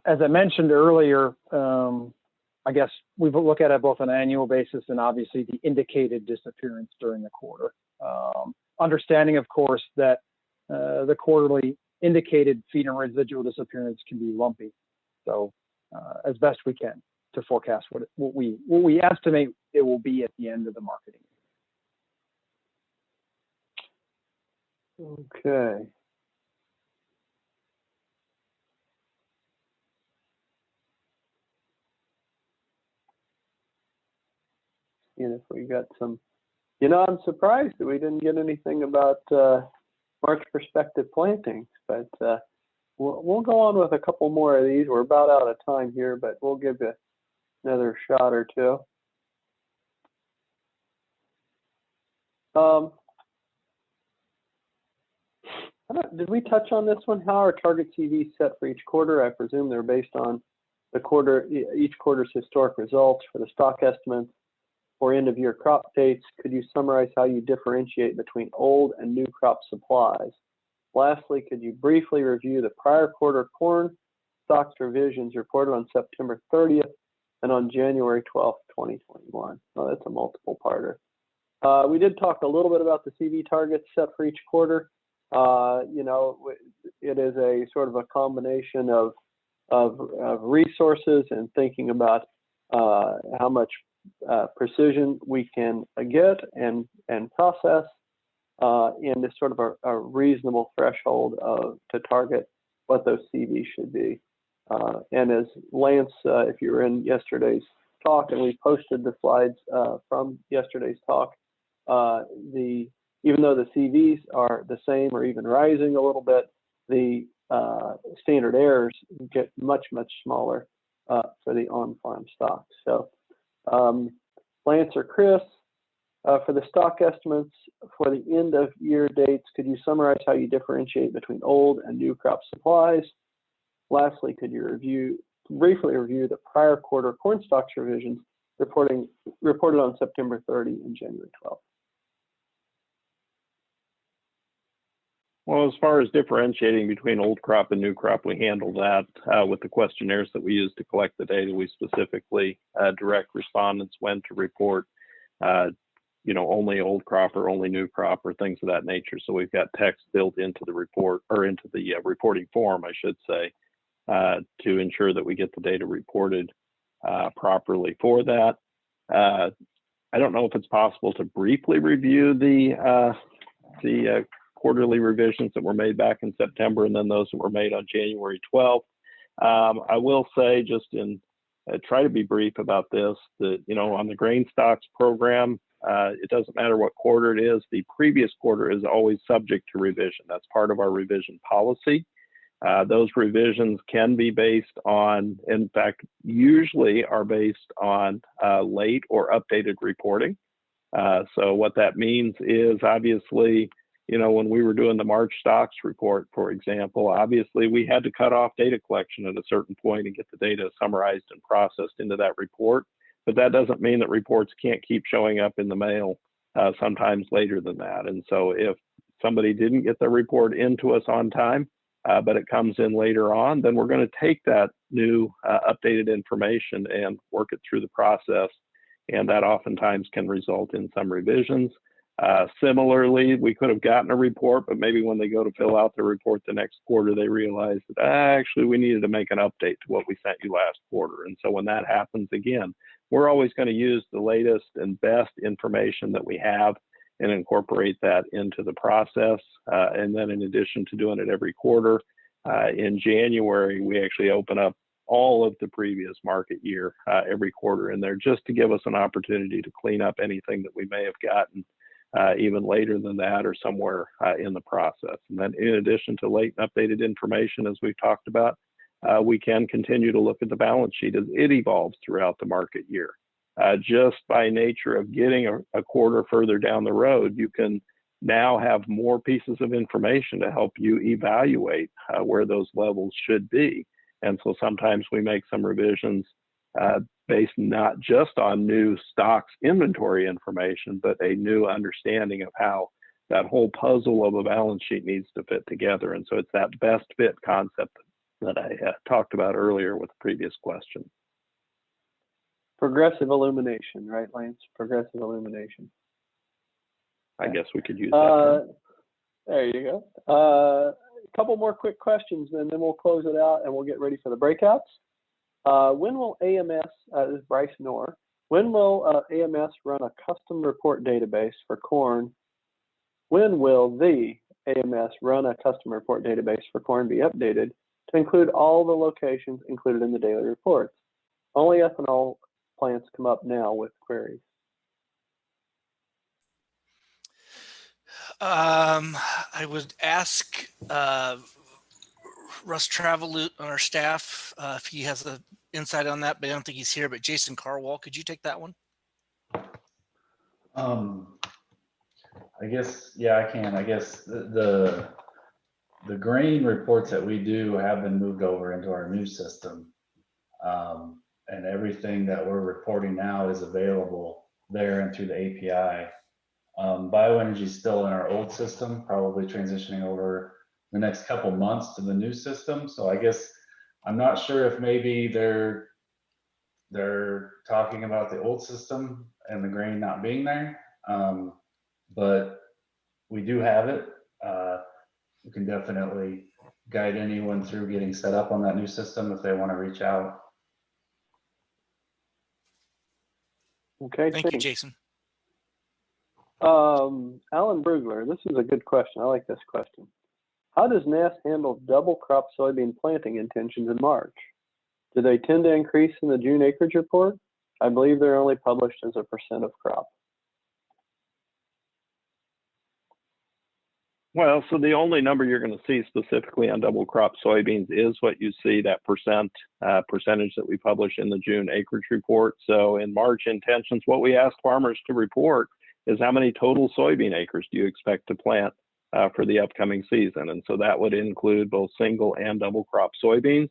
As I mentioned earlier, I guess we look at it both on an annual basis and obviously the indicated disappearance during the quarter. Understanding, of course, that the quarterly indicated feed and residual disappearance can be lumpy. So as best we can to forecast what we estimate it will be at the end of the marketing year. Okay. And if we got some, I'm surprised that we didn't get anything about March perspective plantings, but we'll go on with a couple more of these. We're about out of time here, but we'll give you another shot or two. Did we touch on this one? How are target CVs set for each quarter? I presume they're based on each quarter's historic results. For the stock estimates or end of year crop dates, could you summarize how you differentiate between old and new crop supplies? Lastly, could you briefly review the prior quarter corn stocks revisions reported on September 30th and on January 12th, 2021? Oh, that's a multiple parter. We did talk a little bit about the CV targets set for each quarter. It is a sort of a combination of resources and thinking about how much precision we can get and process, and this sort of a reasonable threshold to target what those CVs should be. And as Lance, if you were in yesterday's talk, and we posted the slides from yesterday's talk, even though the CVs are the same or even rising a little bit, the standard errors get much, much smaller for the on-farm stocks. So Lance or Chris, for the stock estimates for the end of year dates, could you summarize how you differentiate between old and new crop supplies? Lastly, could you briefly review the prior quarter corn stocks revisions reported on September 30 and January 12th? Well, as far as differentiating between old crop and new crop, we handle that with the questionnaires that we use to collect the data. We specifically direct respondents when to report, only old crop or only new crop or things of that nature. So we've got text built into the report, or into the reporting form, I should say, to ensure that we get the data reported properly for that. I don't know if it's possible to briefly review the quarterly revisions that were made back in September and then those that were made on January 12th. I will say, just try to be brief about this, that, on the grain stocks program, it doesn't matter what quarter it is, the previous quarter is always subject to revision. That's part of our revision policy. Those revisions can be based on, in fact, usually are based on late or updated reporting. So what that means is, obviously, when we were doing the March stocks report, for example, obviously we had to cut off data collection at a certain point and get the data summarized and processed into that report. But that doesn't mean that reports can't keep showing up in the mail sometimes later than that. And so if somebody didn't get the report into us on time, but it comes in later on, then we're going to take that new updated information and work it through the process. And that oftentimes can result in some revisions. Similarly, we could have gotten a report, but maybe when they go to fill out the report the next quarter, they realize that actually we needed to make an update to what we sent you last quarter. And so when that happens again, we're always going to use the latest and best information that we have and incorporate that into the process. And then in addition to doing it every quarter, in January, we actually open up all of the previous market year every quarter in there, just to give us an opportunity to clean up anything that we may have gotten even later than that or somewhere in the process. And then in addition to late and updated information, as we've talked about, we can continue to look at the balance sheet as it evolves throughout the market year. Just by nature of getting a quarter further down the road, you can now have more pieces of information to help you evaluate where those levels should be. And so sometimes we make some revisions based not just on new stocks inventory information, but a new understanding of how that whole puzzle of a balance sheet needs to fit together. And so it's that best fit concept that I talked about earlier with the previous question. Progressive illumination, right, Lance? Progressive illumination. I guess we could use that. There you go. A couple more quick questions, and then we'll close it out and we'll get ready for the breakouts. When will AMS, this is Bryce Knorr, when will AMS run a custom report database for corn? When will the AMS run a custom report database for corn be updated to include all the locations included in the daily reports? Only ethanol plants come up now with queries. I would ask Russ Travelut on our staff if he has an insight on that, but I don't think he's here. But Jason Carwall, could you take that one? I guess, yeah, I can. I guess the grain reports that we do have been moved over into our new system. And everything that we're reporting now is available there and through the API. Bioenergy is still in our old system, probably transitioning over the next couple months to the new system. So I guess I'm not sure if maybe they're talking about the old system and the grain not being there, but we do have it. We can definitely guide anyone through getting set up on that new system if they want to reach out. Okay, thank you, Jason. Alan Brugler, this is a good question. I like this question. How does NASS handle double crop soybean planting intentions in March? Do they tend to increase in the June acreage report? I believe they're only published as a % of crop. Well, so the only number you're going to see specifically on double crop soybeans is what you see, that percentage that we publish in the June acreage report. So in March intentions, what we ask farmers to report is how many total soybean acres do you expect to plant for the upcoming season. And so that would include both single and double crop soybeans.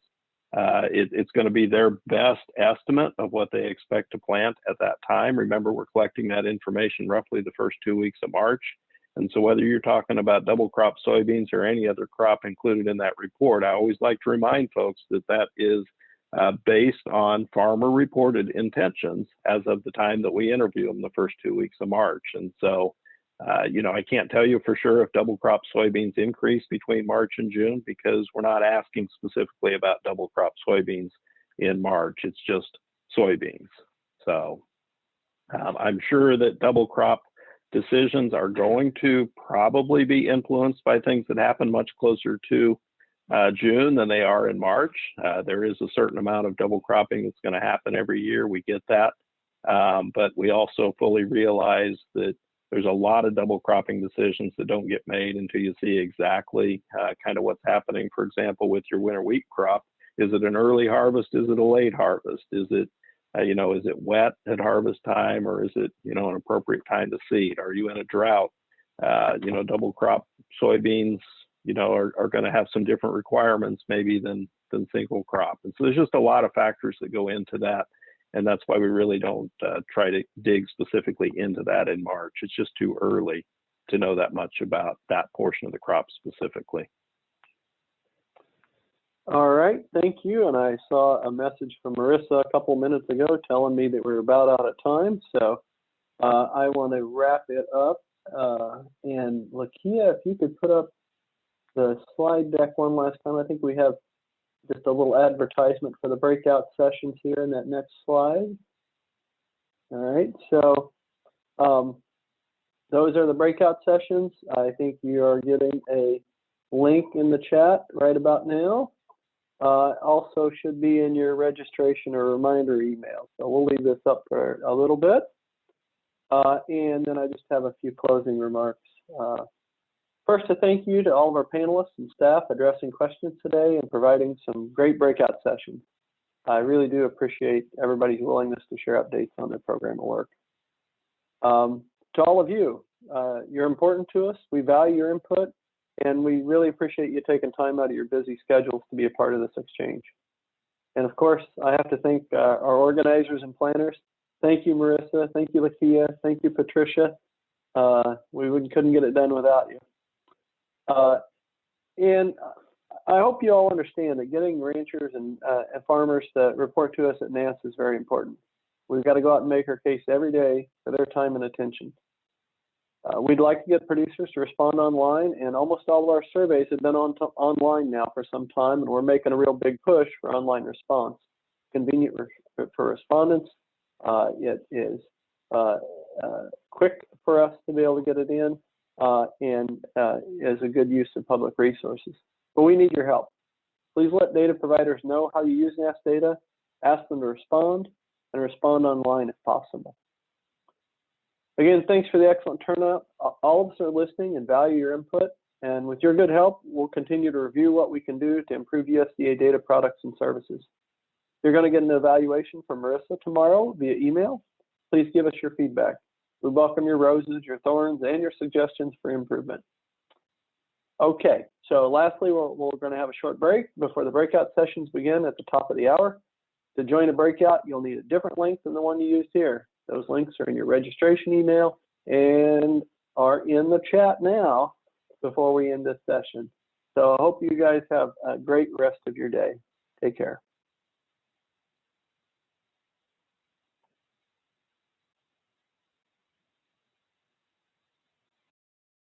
It's going to be their best estimate of what they expect to plant at that time. Remember, we're collecting that information roughly the first 2 weeks of March. And so whether you're talking about double crop soybeans or any other crop included in that report, I always like to remind folks that that is based on farmer reported intentions as of the time that we interview them the first 2 weeks of March. And so, you know, I can't tell you for sure if double crop soybeans increase between March and June because we're not asking specifically about double crop soybeans in March. It's just soybeans. So I'm sure that double crop decisions are going to probably be influenced by things that happen much closer to June than they are in March. There is a certain amount of double cropping that's going to happen every year. We get that. But we also fully realize that there's a lot of double cropping decisions that don't get made until you see exactly kind of what's happening. For example, with your winter wheat crop, is it an early harvest? Is it a late harvest? Is it you know, is it wet at harvest time, or is it, you know, an appropriate time to seed? Are you in a drought? You know, double crop soybeans, you know, are going to have some different requirements maybe than single crop. And so there's just a lot of factors that go into that. And that's why we really don't try to dig specifically into that in March. It's just too early to know that much about that portion of the crop specifically. All right, thank you. And I saw a message from Marissa a couple minutes ago telling me that we're about out of time. So I want to wrap it up. And Lakia, if you could put up the slide deck one last time. I think we have just a little advertisement for the breakout sessions here in that next slide. All right, so those are the breakout sessions. I think you are getting a link in the chat right about now. Also should be in your registration or reminder email. So we'll leave this up for a little bit. And then I just have a few closing remarks. First, a thank you to all of our panelists and staff addressing questions today and providing some great breakout sessions. I really do appreciate everybody's willingness to share updates on their program of work. To all of you, you're important to us. We value your input, and we really appreciate you taking time out of your busy schedules to be a part of this exchange. And of course, I have to thank our organizers and planners. Thank you, Marissa. Thank you, Lakia. Thank you, Patricia. We couldn't get it done without you. And I hope you all understand that getting ranchers and farmers to report to us at NASS is very important. We've got to go out and make our case every day for their time and attention. We'd like to get producers to respond online, and almost all of our surveys have been online now for some time, and we're making a real big push for online response. Convenient for respondents. It is quick for us to be able to get it in, and is a good use of public resources. But we need your help. Please let data providers know how you use NASS data, ask them to respond, and respond online if possible. Again, thanks for the excellent turnout. All of us are listening and value your input. And with your good help, we'll continue to review what we can do to improve USDA data products and services. You're going to get an evaluation from Marissa tomorrow via email. Please give us your feedback. We welcome your roses, your thorns, and your suggestions for improvement. Okay, so lastly, we're going to have a short break before the breakout sessions begin at the top of the hour. To join a breakout, you'll need a different link than the one you used here. Those links are in your registration email and are in the chat now before we end this session. So I hope you guys have a great rest of your day. Take care.